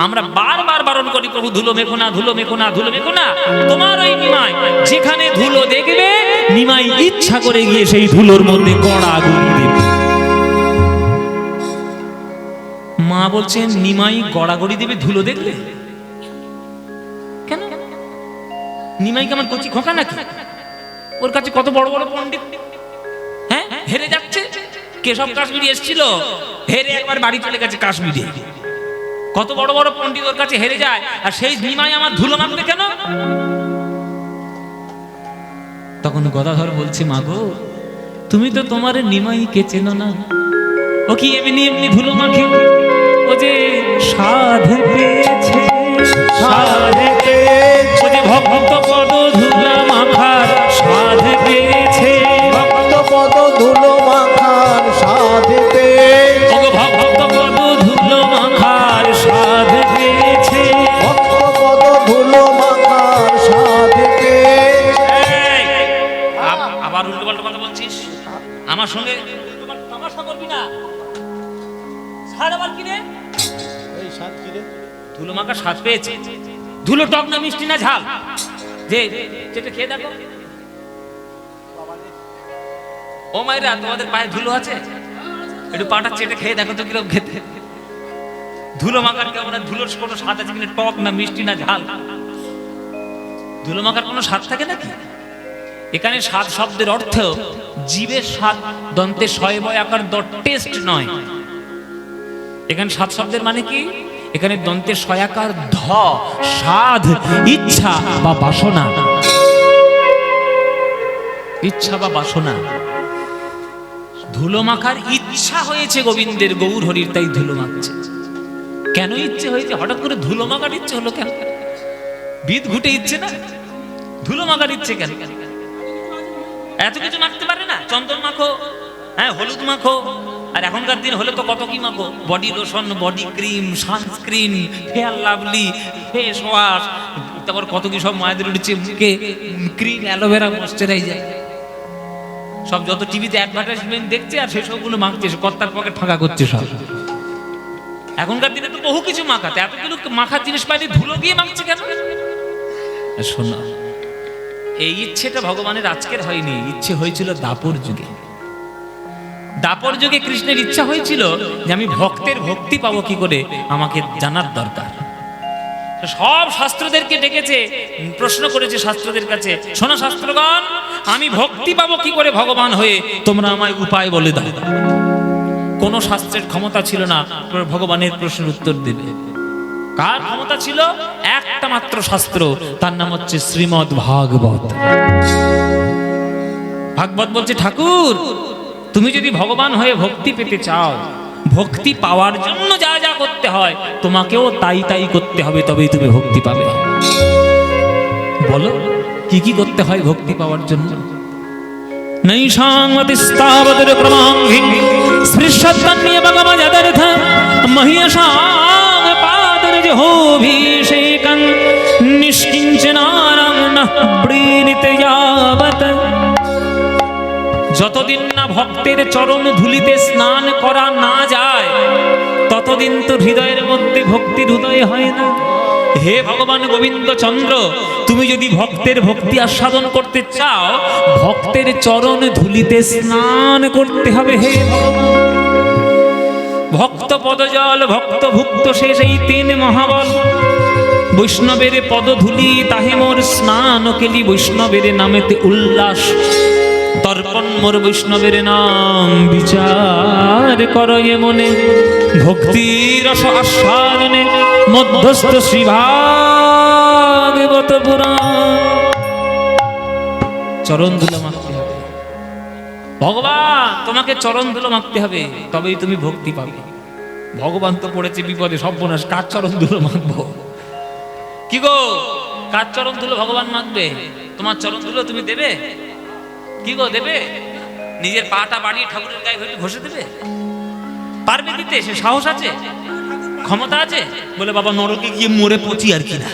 আমরা বারবার বারণ করি, প্রভু ধুলো মেখো না, ধুলো মেখো না, ধুলো মেখো না। তোমার ওই নিমাই যেখানে ধুলো দেখবে, নিমাই ইচ্ছা করে গিয়ে সেই ধুলোর মধ্যে কড়া গুলি দেবে। মা বলছেন, নিমাই গড়াগড়ি দেবে ধুলো দেখলে? কেন? নিমাইকে আমার কচি খোকা নাকি? ওর কাছে কত বড় বড় পণ্ডিত, হ্যাঁ, হেরে যাচ্ছে। কেশব কাশ্মীরি এসেছিল, হেরে একবার বাড়ি চলে গেছে কাশ্মীরে। কত বড় বড় পণ্ডিত ওর কাছে হেরে যায়, আর সেই নিমাই আমার ধুলো মাখবে কেন? তখন গদাধর বলছে, মাগো, তুমি তো তোমার নিমাইকে চেনো না। ও কি এমনি এমনি ধুলো মাখে? ও যে সাধ পেয়েছে, সাধ পেয়েছে, ও যে ভক্ত পদ ধুলা মাখার সাধ পেয়েছে, ভক্ত পদ ধুলো মাখার সাধ পেয়েছে, ও ভক্ত পদ ধুলো মাখার সাধ পেয়েছে, ভক্ত পদ ধুলো মাখার সাধ পেয়েছে। আবার উল্টো পাল্টা কথা বলছিস, আমার সঙ্গে তামাশা করবি না। ছাড় আবার কি রে? এই সাধ কি রে? ধুলো মাখার স্বাদ পেয়েছে। ধুলো টক না মিষ্টি না ঝাল? যে যেটা খেয়ে দেখো। ও মায়েরা, তোমাদের পায়ে ধুলো আছে? একটু পাটা চেটে খেয়ে দেখো তো কিরকম খেতে। ধুলো মাখার কেমন? ধুলোর কোনো স্বাদ আছে কিনা? টক না মিষ্টি না ঝাল? ধুলো মাখার কোনো স্বাদ থাকে নাকি? এখানে স্বাদ শব্দের অর্থ জীবের স্বাদ, দন্তে শয় বয় আকার টেস্ট নয়। এখানে স্বাদ শব্দের মানে কি? এখানে দন্তে শয়াকার ধ, স্বাদ, ইচ্ছা বা বাসনা। ইচ্ছা বা বাসনা। ধুলো মাখার ইচ্ছা হয়েছে গোবিন্দের, গৌর হরির, তাই ধুলো মাখছে। কেন ইচ্ছে হয়েছে? হঠাৎ করে ধুলো মাখার ইচ্ছে হলো কেন? বিদ ঘুটে ইচ্ছে না, ধুলো মাখার ইচ্ছে কেন? এত কিছু মাখতে পারে না? চন্দন মাখো, হ্যাঁ, হলুদ মাখো, আর এখনকার দিন হলে তো কত কি মাখো, body lotion, body cream, sunscreen, fair lovely, face wash, তারপর কত কি সব মায়েদের উঠছে মুখে ক্রিম, অ্যালোভেরা, ময়েশ্চারাইজার, সব যত টিভিতে অ্যাডভার্টাইজমেন্ট দেখছে আর সেই সবগুলো মাখছে, কর্তার পকেট ফাঁকা করছে সব। এখনকার দিনে তো বহু কিছু মাখাতে, এত কিছু মাখার জিনিস পাইলে ধুলো দিয়ে মাখছে কেন? শোনো, এই ইচ্ছেটা ভগবানের আজকের হয়নি, ইচ্ছে হয়েছিল দাপর যুগে। দাপর যুগে কৃষ্ণের ইচ্ছা হয়েছিল যে আমি ভক্তের ভক্তি পাবো কি করে, আমাকে জানার দরকার। সব শাস্ত্রদেরকে ডেকেছে, প্রশ্ন করেছে শাস্ত্রদের কাছে, শোনো শাস্ত্রগণ, আমি ভক্তি পাবো কি করে ভগবান হয়ে, তোমরা আমায় উপায় বলে দাও। কোন শাস্ত্রের ক্ষমতা ছিল না ভগবানের প্রশ্নের উত্তর দেবে। কার ক্ষমতা ছিল? একটা মাত্র শাস্ত্র, তার নাম হচ্ছে শ্রীমদ্ ভাগবত। ভাগবত বলছে, ঠাকুর তুমি যদি ভগবান হয়ে ভক্তি পেতে চাও, ভক্তি পাওয়ার জন্য যা যা করতে হয় তোমাকেও তাই তাই করতে হবে, তবেই তুমি ভক্তি পাবে। বলো কি কি করতে হয় ভক্তি পাওয়ার জন্য? নৈষাংমতিস্তাবদর ক্রমাঙ্ঘি স্পৃশত্তন্যে ভগবদ্যদর্থ মহিয়সাং পাদরজহোভিষেকং নিষ্কিঞ্চনারং নঃ প্രീণিত যাবৎ। যতদিন না ভক্তের চরণ ধুলিতে স্নান করা না যায়, ততদিন তো হৃদয়ের মধ্যে ভক্তির উদয় হয় না। হে ভগবান গোবিন্দ চন্দ্র, তুমি যদি ভক্তের ভক্তি আস্বাদন করতে চাও, ভক্তের চরণ ধুলিতে স্নান করতে হবে। হে ভগবান, ভক্ত পদজল ভক্ত ভুক্ত শেষ, এই তিন মহাবল। বৈষ্ণবের পদধূলি তাহে মোর স্নান কেলি, বৈষ্ণবের নামেতে উল্লাস তর্পণ মোর বৈষ্ণবের নাম বিচার করো এ মনে। ভক্তি রস আস্বাদনে মধ্যস্থ শ্রী ভাগবত পুরাণ। চরণ ধুলো মাখতে হবে ভগবান, তোমাকে চরণ ধুলো মাখতে হবে, তবেই তুমি ভক্তি পাবে। ভগবান তো পড়েছে বিপদে, সর্বনাশ, কার চরণ ধুলো মাখবো? কি গো, কার চরণ ধুলো ভগবান মাখবে? তোমার চরণ ধুলো তুমি দেবে? কি গো দেবে? নিজের পাটা বাড়িয়ে ঠাকুরের গায়ে ঘষে দেবে? পারবে দিতে? সে সাহস আছে, ক্ষমতা আছে? বলে বাবা নরকে গিয়ে মরে পচি আর কি না,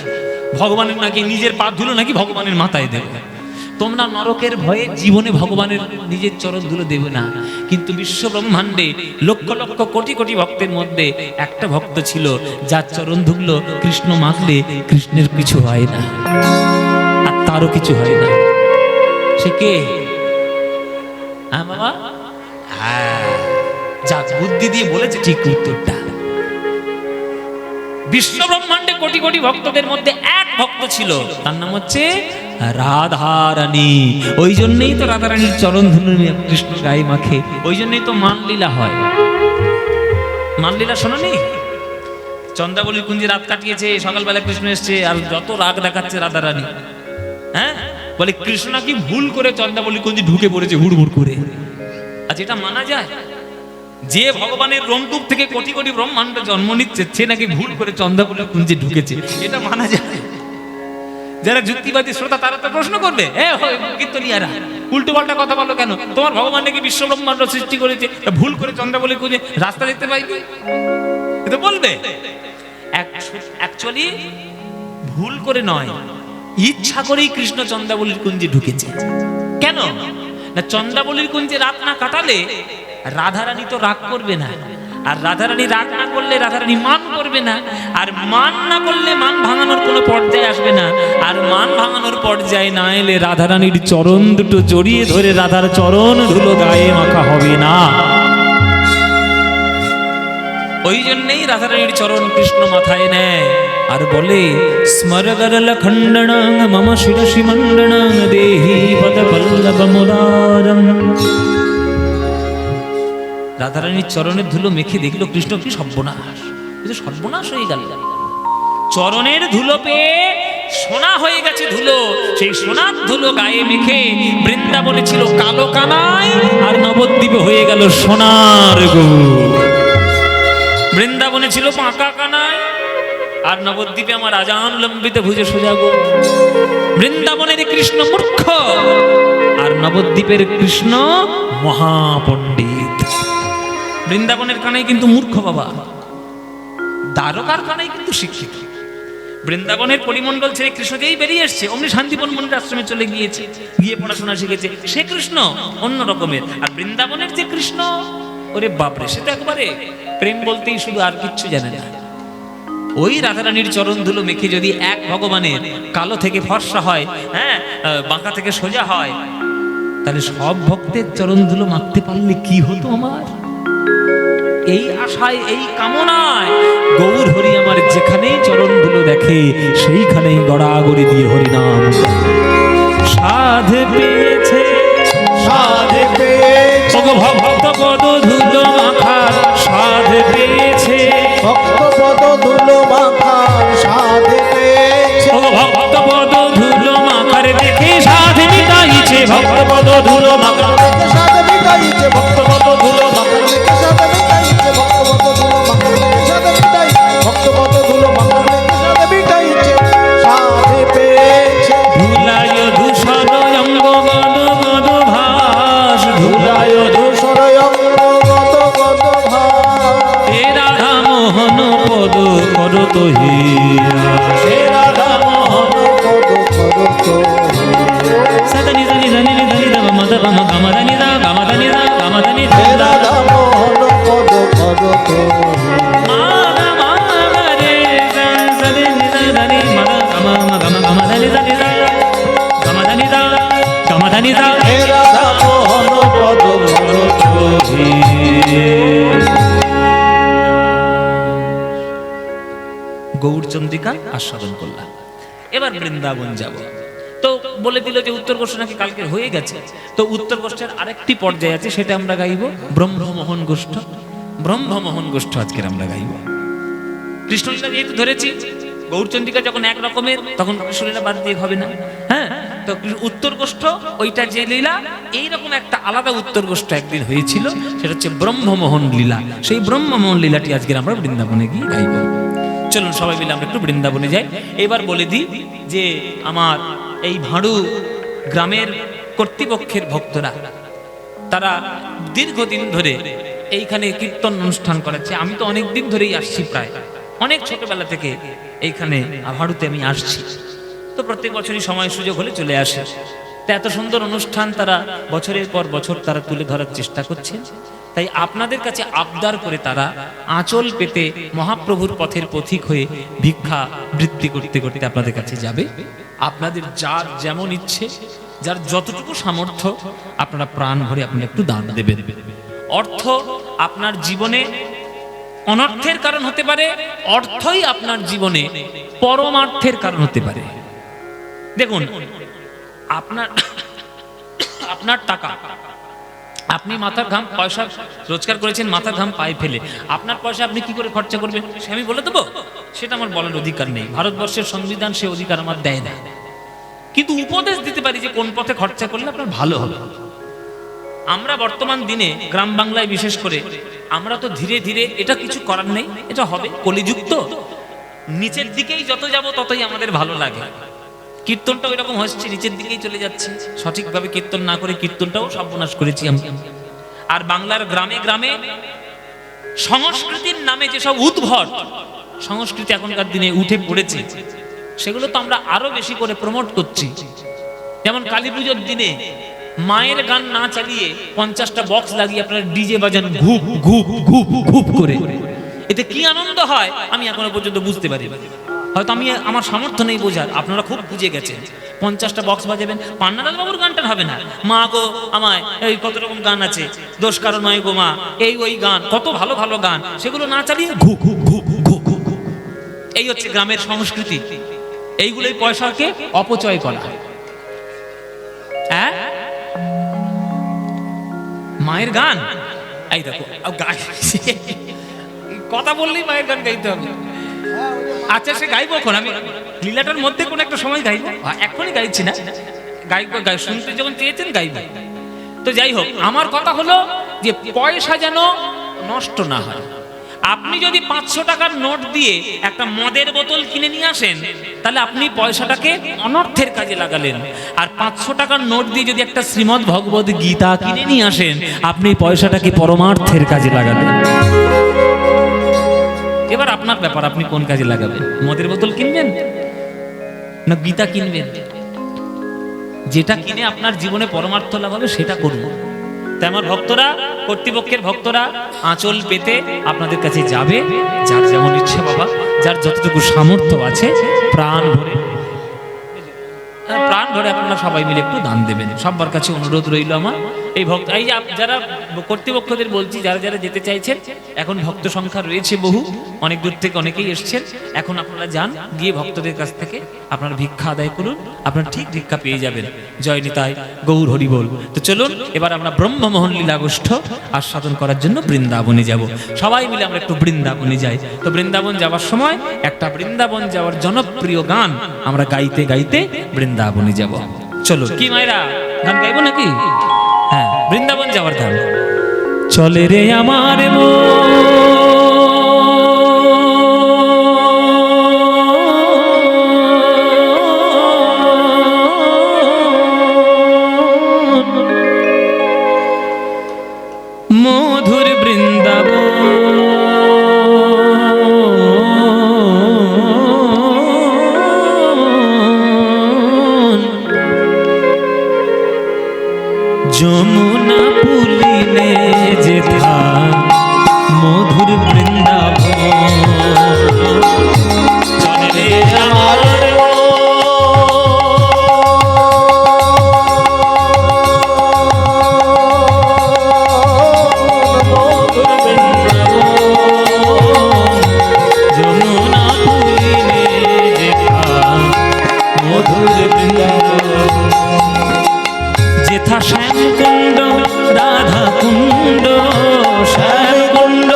ভগবানের নাকি নিজের পা ধুলো নাকি ভগবানের মাথায় দেবে। তোমরা নরকের ভয়ে জীবনে ভগবানের নিজের চরণ ধুলো দেবে না। কিন্তু বিশ্ব ব্রহ্মাণ্ডে লক্ষ লক্ষ কোটি কোটি ভক্তের মধ্যে একটা ভক্ত ছিল যার চরণ ধুলো কৃষ্ণ মাখলে কৃষ্ণের কিছু হয় না, আর তারও কিছু হয় না। সে কে? হ্যাঁ বাবা, হ্যাঁ, যা বুদ্ধি দিয়ে বলেছে ঠিক উত্তরটা। বিশ্ব ব্রহ্মাণ্ডে কোটি কোটি ভক্তদের মধ্যে এক ভক্ত ছিল, তার নাম হচ্ছে রাধারানী। ওই জন্যই তো রাধারানীর চরণ ধুলো কৃষ্ণ গায়ে মাখে, ওই জন্যই তো মানলীলা হয়। মানলীলা শোনোনি? চন্দ্রাবলীর কুঞ্জে রাত কাটিয়েছে, সকালবেলা কৃষ্ণ এসছে, আর যত রাগ দেখাচ্ছে রাধারানী। হ্যাঁ, বলে কৃষ্ণ নাকি ভুল করে চন্দ্রাবলী কুঞ্জে ঢুকে পড়েছে হুড় করে। আচ্ছা, এটা মানা যায়? যে ভগবানের রোমকূপ থেকে কোটি কোটি ব্রহ্মাণ্ড জন্ম নিচ্ছে, সে নাকি ভুল করে চন্দ্রাবলী কুঞ্জে ঢুকেছে, এটা মানা যায়? যারা যুক্তিবাদী শ্রোতা তারা তো প্রশ্ন করবে, কীর্তনিয়ারা উল্টো পাল্টা কথা বলো কেন? তোমার ভগবান নাকি বিশ্ব ব্রহ্মাণ্ড সৃষ্টি করেছে, ভুল করে চন্দ্রাবলী কুঞ্জে রাস্তা দেখতে পাইনি, এটা বলবে। অ্যাকচুয়ালি ভুল করে নয়, ইচ্ছা করেই কৃষ্ণ চন্দ্রাবলীর কুঞ্জে ঢুকেছে। কেন না, চন্দ্রাবলীর কুঞ্জে রাত না কাটালে রাধারানী তো রাগ করবে না, আর রাধারানী রাগ না করলে রাধারানী মান করবে না, আর মান না করলে মান ভাঙানোর কোনো পর্যায়ে আসবে না, আর মান ভাঙানোর পর্যায়ে না এলে রাধারানীর চরণ দুটো জড়িয়ে ধরে রাধার চরণ ধুলো গায়ে মাখা হবে না। ওই জন্যই রাধারানীর চরণ কৃষ্ণ মাথায় নেয় আর বলে, স্মরগরল খণ্ডনং মম শিরসি মণ্ডনং দেহি পদ পল্লব মুরারং। রাধারানীর চরণের ধুলো মেখে দেখলো কৃষ্ণ, কি সর্বনাশ, সর্বনাশ হয়ে গেল। চরণের ধুলো পেয়ে সোনা হয়ে গেছে ধুলো, সেই সোনার ধুলো গায়ে মেখে বৃন্দাবনে ছিল কালো কানাই, আর নবদ্বীপে হয়ে গেল সোনার গৌর। বৃন্দাবনে ছিল পাকা কানাই, আর নবদ্বীপে আমার আজান লম্বিত ভুজে সোজা গো। বৃন্দাবনের কৃষ্ণ মূর্খ, আর নবদ্বীপের কৃষ্ণ মহাপণ্ডিত। বৃন্দাবনের কানাই কিন্তু মূর্খ বাবা, দ্বারকার কানাই কিন্তু শিক্ষিত। বৃন্দাবনের পরিমণ্ডল ছেড়ে কৃষ্ণ যেই বেরিয়ে এসছে, অমনি শান্তিবন মন্দির আশ্রমে চলে গিয়েছে, গিয়ে পড়াশোনা শিখেছে। সে কৃষ্ণ অন্য রকমের। আর বৃন্দাবনের যে কৃষ্ণ, ওরে বাপরে, সে তো একবারে প্রেম বলতেই শুধু, আর কিচ্ছু জানে না। ওই রাধারানীর চরণ ধুলো মেখে যদি এক ভগবানের কালো থেকে ফর্সা হয়, হ্যাঁ, বাঁকা থেকে সোজা হয়, তাহলে সব ভক্তের চরণ ধুলো মাখতে পারলে কি হতো আমার। এই আশায়, এই কামনায় গৌর হরি আমার যেখানেই চরণ ধুলো দেখে সেইখানেই গড়াগড়ি দিয়ে হরিনাম সাধ পেয়েছে, সাধ পেয়েছে, ভক্ত পদ ধুলো মাখার সাধ পেয়েছে, ভক্তপদ ধুলো মাখার সাধ পেয়েছে, ভক্ত পদ ধুলো মাখার দেখে সাধ মিটাইছে, ভক্ত পদ ধুলো মাখার দেখে সাধ মিটাইছে, ভক্তপদ ধুলো মাখার দেখে সাধ মিটাইছে, ভক্তপদ ধুলো মাখার দেখে সাধ মিটাইছে, ভক্তপদ ধুলো মাখার দেখে সাধ মিটাইছে, সাধ পেয়েছে। ধুলায় ধূসর অঙ্গ গদ গদ ভাস, ধুলায় ধূসর অঙ্গ গত গত ভাস, হে রাধা মোহন পদ করত হীরা, হে রাধা মোহন পদ করত সদনি জনি জনি জনি দম মদ পম গমদনি দা গমদনি দা গমদনি হে দা রাধা মোহন পদ করত মাদ মাদ রে সদনি জনি মদ গম গম গমদনি জনি দা গমদনি দা গমদনি দা হে রাধা মোহন পদ করত গৌরচন্দ্রিকা আস্বাদন করলাম। এবার বৃন্দাবন যাব। তো বলে দিল যে উত্তরকোষ্ঠ নাকি কালকে হয়ে গেছে, তো উত্তরকোষ্ঠের আরেকটি পর্যায়ে আছে, সেটা আমরা গাইব ব্রহ্মমোহন গোষ্ঠ। ব্রহ্মমোহন গোষ্ঠ আজকের আমরা গাইব। কৃষ্ণলীলা যেহেতু ধরেছি, গৌরচন্দ্রিকা যখন এক রকমের, তখন কৃষ্ণলীলা বাদ দিয়ে হবে না। হ্যাঁ, তো উত্তরকোষ্ঠ ওইটা যে লীলা, এইরকম একটা আলাদা উত্তরকোষ্ঠ একদিন হয়েছিল, সেটা হচ্ছে ব্রহ্মমোহন লীলা। সেই ব্রহ্মমোহন লীলাটি আজকের আমরা বৃন্দাবনে গিয়ে গাইব। চলুন সবাই মিলে আমরা একটু বৃন্দাবনে যাই। এবার বলে দিই যে আমার এই ভাঁড়ু গ্রামের কর্তৃপক্ষের ভক্তরা, তারা দীর্ঘদিন ধরে এইখানে কীর্তন অনুষ্ঠান করাচ্ছে। আমি তো অনেক দিন ধরেই আসছি, প্রায় অনেক ছোটবেলা থেকে এইখানে ভাঁড়ুতে আমি আসছি। তো প্রত্যেক বছরই সময় সুযোগ হলে চলে আসে। তো এত সুন্দর অনুষ্ঠান তারা বছরের পর বছর তারা তুলে ধরার চেষ্টা করছে। তাই আপনাদের কাছে আবদার করে তারা আঁচল পেতে মহাপ্রভুর পথের পথিক হয়ে ভিক্ষা বৃত্তি করতে করতে আপনাদের কাছে যাবে। আপনাদের যার যেমন ইচ্ছে, যার যতটুকু সামর্থ্য, আপনারা প্রাণ ভরে আপনারা একটু দান দেবেন। অর্থ আপনার জীবনে অনর্থের কারণ হতে পারে, অর্থই আপনার জীবনে পরমার্থের কারণ হতে পারে। দেখুন, আপনার টাকা, আপনি মাথার ঘাম পয়সা রোজগার করেছেন, মাথার ঘাম পায়ে ফেলে, আপনার পয়সা আপনি কি করে খরচা করবেন সে আমি বলে দেবো? সেটা আমার বলার অধিকার নেই। ভারতবর্ষের সংবিধান সে অধিকার আমার দেয় না। কিন্তু উপদেশ দিতে পারি যে কোন পথে খরচা করলে আপনার ভালো হবে। আমরা বর্তমান দিনে গ্রাম বাংলায় বিশেষ করে আমরা তো ধীরে ধীরে, এটা কিছু করার নেই, এটা হবে, কলিযুক্ত। নিচের দিকেই যত যাব ততই আমাদের ভালো লাগে। কীর্তনটা ওই রকম হচ্ছে, নিচের দিকেই চলে যাচ্ছে। সঠিকভাবে কীর্তন না করে কীর্তনটাও সর্বনাশ করেছি আমি। আর বাংলার গ্রামে গ্রামে সংস্কৃতির নামে যেসব উদ্ভট সংস্কৃতি এখনকার দিনে উঠে পড়েছে, সেগুলো তো আমরা আরো বেশি করে প্রমোট করছি। যেমন কালী পুজোর দিনে মায়ের গান না চালিয়ে 50টা বক্স লাগিয়ে আপনারা ডিজে বাজান ঘুপ ঘুপ ঘুপ ঘুপ করে। এতে কি আনন্দ হয় আমি এখনো পর্যন্ত বুঝতে পারি। হয়তো আমি, আমার সামর্থ্য নেই বোঝার, আপনারা খুব বুঝে গেছেন। 50টা বক্স বাজাবেন, পান্নালাল বাবুর গানটা হবে না, মা গো আমায়, এই কত রকম গান আছে, দোষ কারণ নয় গো মা, এই ওই গান, কত ভালো ভালো গান, সেগুলো না চালিয়ে ঘু ঘু ঘু ঘু ঘু ঘু। এই হচ্ছে গ্রামের সংস্কৃতি। এইগুলোই পয়সাকে অপচয় করা। হ্যাঁ, মায়ের গান, এই দেখো কথা বললেই মায়ের গান গাইতে হবে। আচ্ছা, সে গাইবো এখন, আমি লীলাটার মধ্যে কোন একটা সময় গাইবো, এখনই গাইছি না, গাইবো, শুনতে যখন চেয়েছেন গাইবো। তো যাই হোক, আমার কথা হলো যে পয়সা যেন নষ্ট না হয়। আপনি যদি 500 টাকার নোট দিয়ে একটা মদের বোতল কিনে নিয়ে আসেন, তাহলে আপনি পয়সাটাকে অনর্থের কাজে লাগালেন। আর 500 টাকার নোট দিয়ে যদি একটা শ্রীমদ্ ভগবদ গীতা কিনে নিয়ে আসেন, আপনি পয়সাটাকে পরমার্থের কাজে লাগালেন। এবার আপনার ব্যাপার, আপনি কোন কাজে লাগাবেন? মদের বোতল কিনবেন না গীতা কিনবেন? যেটা কিনে আপনার জীবনে পরমার্থ লাভ হবে সেটা করুন। তাই আমার ভক্তরা, কর্তৃপক্ষের ভক্তরা আঁচল পেতে আপনাদের কাছে যাবে, যার যেমন ইচ্ছে বাবা যার যতটুকু সামর্থ্য আছে প্রাণ ভরে আপনারা সবাই মিলে একটু দান দেবেন। সবার কাছে অনুরোধ রইল আমার। এই ভক্ত, এই যে যারা কর্তৃপক্ষদের বলছি, যারা যারা যেতে চাইছেন, এখন ভক্ত সংখ্যা রয়েছে বহু, অনেক দূর থেকে অনেকেই এসছেন। এখন আপনারা যান, গিয়ে ভক্তদের কাছ থেকে আপনারা ভিক্ষা আদায় করুন, আপনারা ঠিক ভিক্ষা পেয়ে যাবেন। জয় নিতাই, গৌর হরি বল। তো চলুন এবার আমরা ব্রহ্মমোহন লীলাগোষ্ঠ আস্বাদন করার জন্য বৃন্দাবনে যাব। সবাই মিলে আমরা একটু বৃন্দাবনে যাই। তো বৃন্দাবন যাওয়ার সময় একটা বৃন্দাবন যাওয়ার জনপ্রিয় গান আমরা গাইতে গাইতে বৃন্দাবনে যাব। চলো, কি মায়েরা গান গাইবো নাকি? হ্যাঁ, বৃন্দাবন যাওয়ার গান। চলে রে আমার মধুর বৃন্দাবন, যমুনা পুলিনে যেথা মধুর বৃন্দাবন। চলে রে আমার মধুর বৃন্দাবন, যমুনা পুলিনে যেথা মধুর বৃন্দাবন। যেথা শ্যামকুণ্ড রাধা কুণ্ড, শ্যামকুণ্ড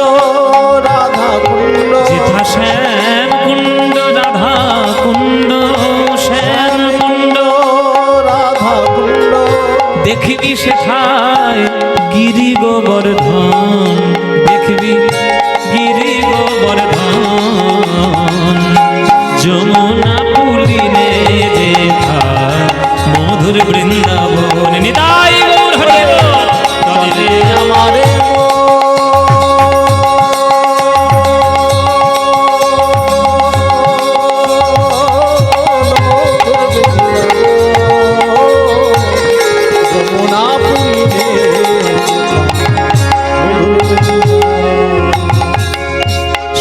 রাধা কুণ্ড, যেথা শ্যামকুণ্ড রাধা কুণ্ড, শ্যামকুণ্ড রাধা কুণ্ড, দেখবি সেথায় গিরি গোবর্ধন, দেখবি গিরি গোবর্ধন। যমুনা পুলিনে যেথা মধুর বৃন্দাবন। নিতাই গৌর হরি বল। চলে রে আমারে যমুনা পুলিনে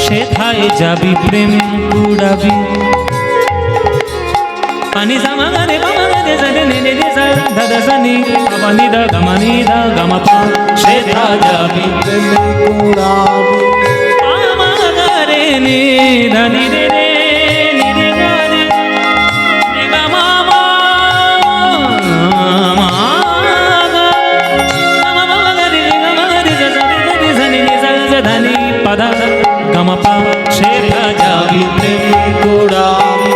সেথায় যাবি প্রেম কুড়াবি, পানি জামাগারে বামাগারে জানে নে রে সা দাদা সানি পানি দা গামানি দা গামাপা। সেথা যাবি প্রেমে কুড়াবি, পামাগারে নি ধানি রে রে নি রে গারে রে গামামা মাগারে রে গামাগারে জানে রে সানি রে সা ধানি পাদা গামাপা। সেথা যাবি প্রেম কুড়াবি,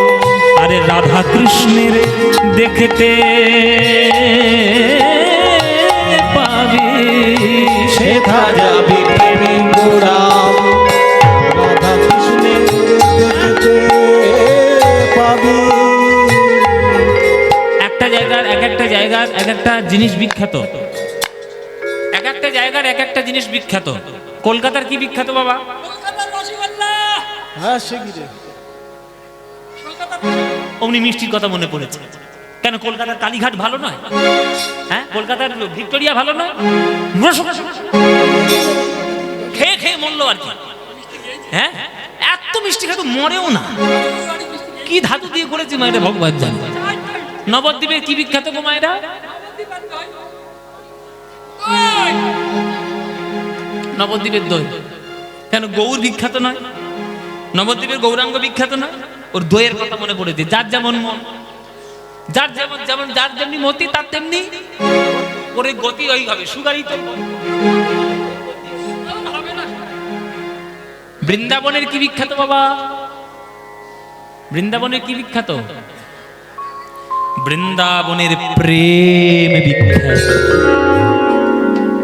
আরে রাধা কৃষ্ণের দেখতে পাবি, সেথা যাবি প্রেমে কুড়াবি, রাধা কৃষ্ণের দেখতে পাবি। একটা জায়গার এক একটা জায়গার এক একটা জিনিস বিখ্যাত, এক একটা জায়গার এক একটা জিনিস বিখ্যাত। কলকাতার কি বিখ্যাত বাবা? হ্যাঁ শিগগিরি অমনি মিষ্টির কথা মনে পড়েছে। কেন কলকাতার কালীঘাট ভালো নয়? হ্যাঁ, কলকাতার ভিক্টোরিয়া ভালো নয়? খেয়ে খেয়ে মরলো আর কি। হ্যাঁ, এত মিষ্টি খেতে মরেও না। কি ধাতু দিয়ে করেছি মায়েরা ভগবান জানে। নবদ্বীপের কি বিখ্যাত গো মায়েরা? নবদ্বীপের দই। কেন গৌর বিখ্যাত নয়? নবদ্বীপের গৌরাঙ্গ বিখ্যাত নয়? ওর দইয়ের কথা মনে পড়েছে। যার যেমন মন, যার যেমন যেমন যার যেমনি মতি তার তেমনি ওর গতি ওই হবে। সুগারই তো। বৃন্দাবনের কি বিখ্যাত বাবা? বৃন্দাবনের কি বিখ্যাত? বৃন্দাবনের প্রেম বিখ্যাত।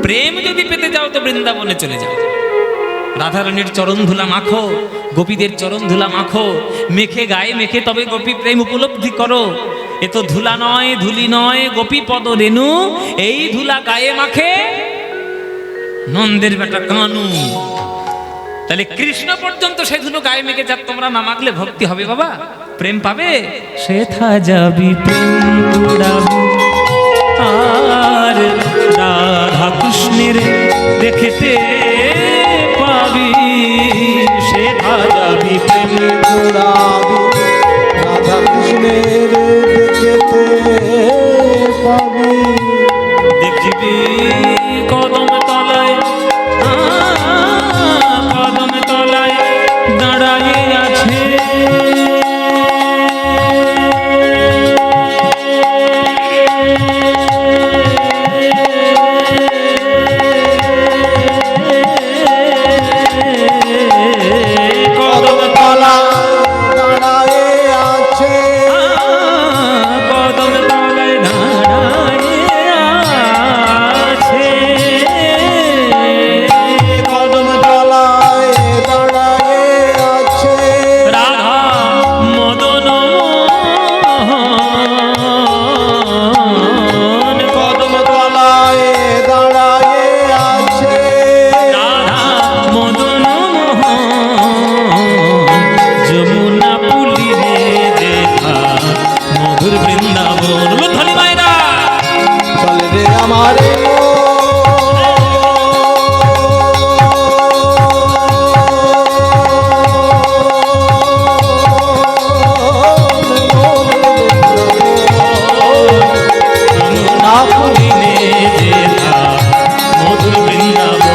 প্রেম যদি পেতে যাও তো বৃন্দাবনে চলে যাও। রাধারানীর চরণ ধুলা মাখো, গোপীদের চরণ ধুলা মাখো, মেখে গায়ে মেখে তবে গোপী প্রেম উপলব্ধি করো। এ তো ধুলা নয়, ধুলি নয়, গোপী পদ রেণু। এই ধুলা গায়ে মাখে নন্দের বেটা কানু। তাহলে কৃষ্ণ পর্যন্ত সে ধুলো গায়ে মেখে যাক, তোমরা না মাখলে ভক্তি হবে বাবা? প্রেম পাবে? সেথা যাবি প্রেম কুড়াবি, আর রাধা কৃষ্ণের দেখতে পাবি। সেথা যাবি প্রেম দিনে রে দেখতে পাবি দেখবি কদম তলায় কদম তলায় দাঁড়ায়ে আছে কদম তলা দাঁড়ায়ে আছে কদম তলায় দাঁড়ায়ে আছে কদম তলায় দাঁড়ায়ে আছে রাধা মদন মোহন কদম তলায় দাঁড়ায়ে আছে রাধা মদন মোহন যমুনা পুলিনে দেখা মধুর বৃন্দাবন ধনী মায়েরা চলে রে আমারে যমুনা পুলিনে দেখা মধুর বৃন্দাবন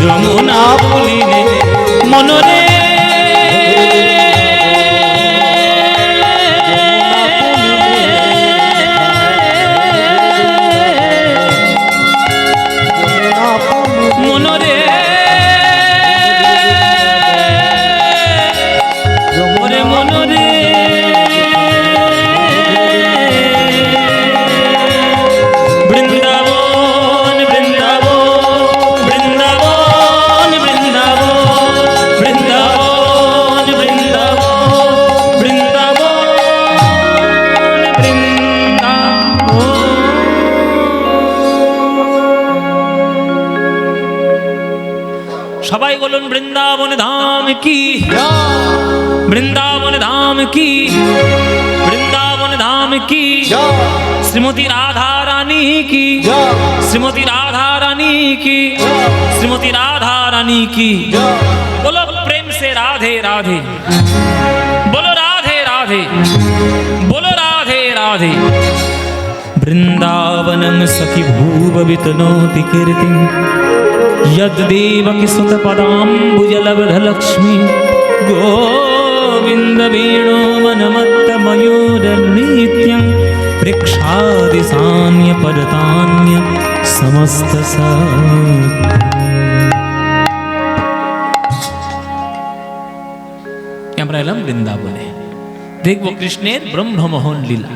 যমুনা পুলিনে মনরে মনরে ওরে মনরে বৃন্দাবন বৃন্দাবন বৃন্দাবন বৃন্দাবন বৃন্দাবন বৃন্দাবন বৃন্দাবন সবাই বলুন বৃন্দাবন ধাম কি বৃন্দাবন ধাম কি বৃন্দাবন ধাম কি শ্রীমতী রাধা রানী কি শ্রীমতী রাধা রানী কি শ্রীমতী রাধা রানী কি बोलो प्रेम से राधे राधे बोलो राधे राधे बोलो राधे राधे वृंदावनं सखी भूववितनोति कीर्तिं यद्देवकी सुतपदाम्बुजलब्धलक्ष्मी गोविन्द वेणुवनमत्तमयूरनित्यं प्रेक्षादिसान्यपरतान्य আমরা এলাম বৃন্দাবনে দেখবো কৃষ্ণের ব্রহ্মমোহন লীলা।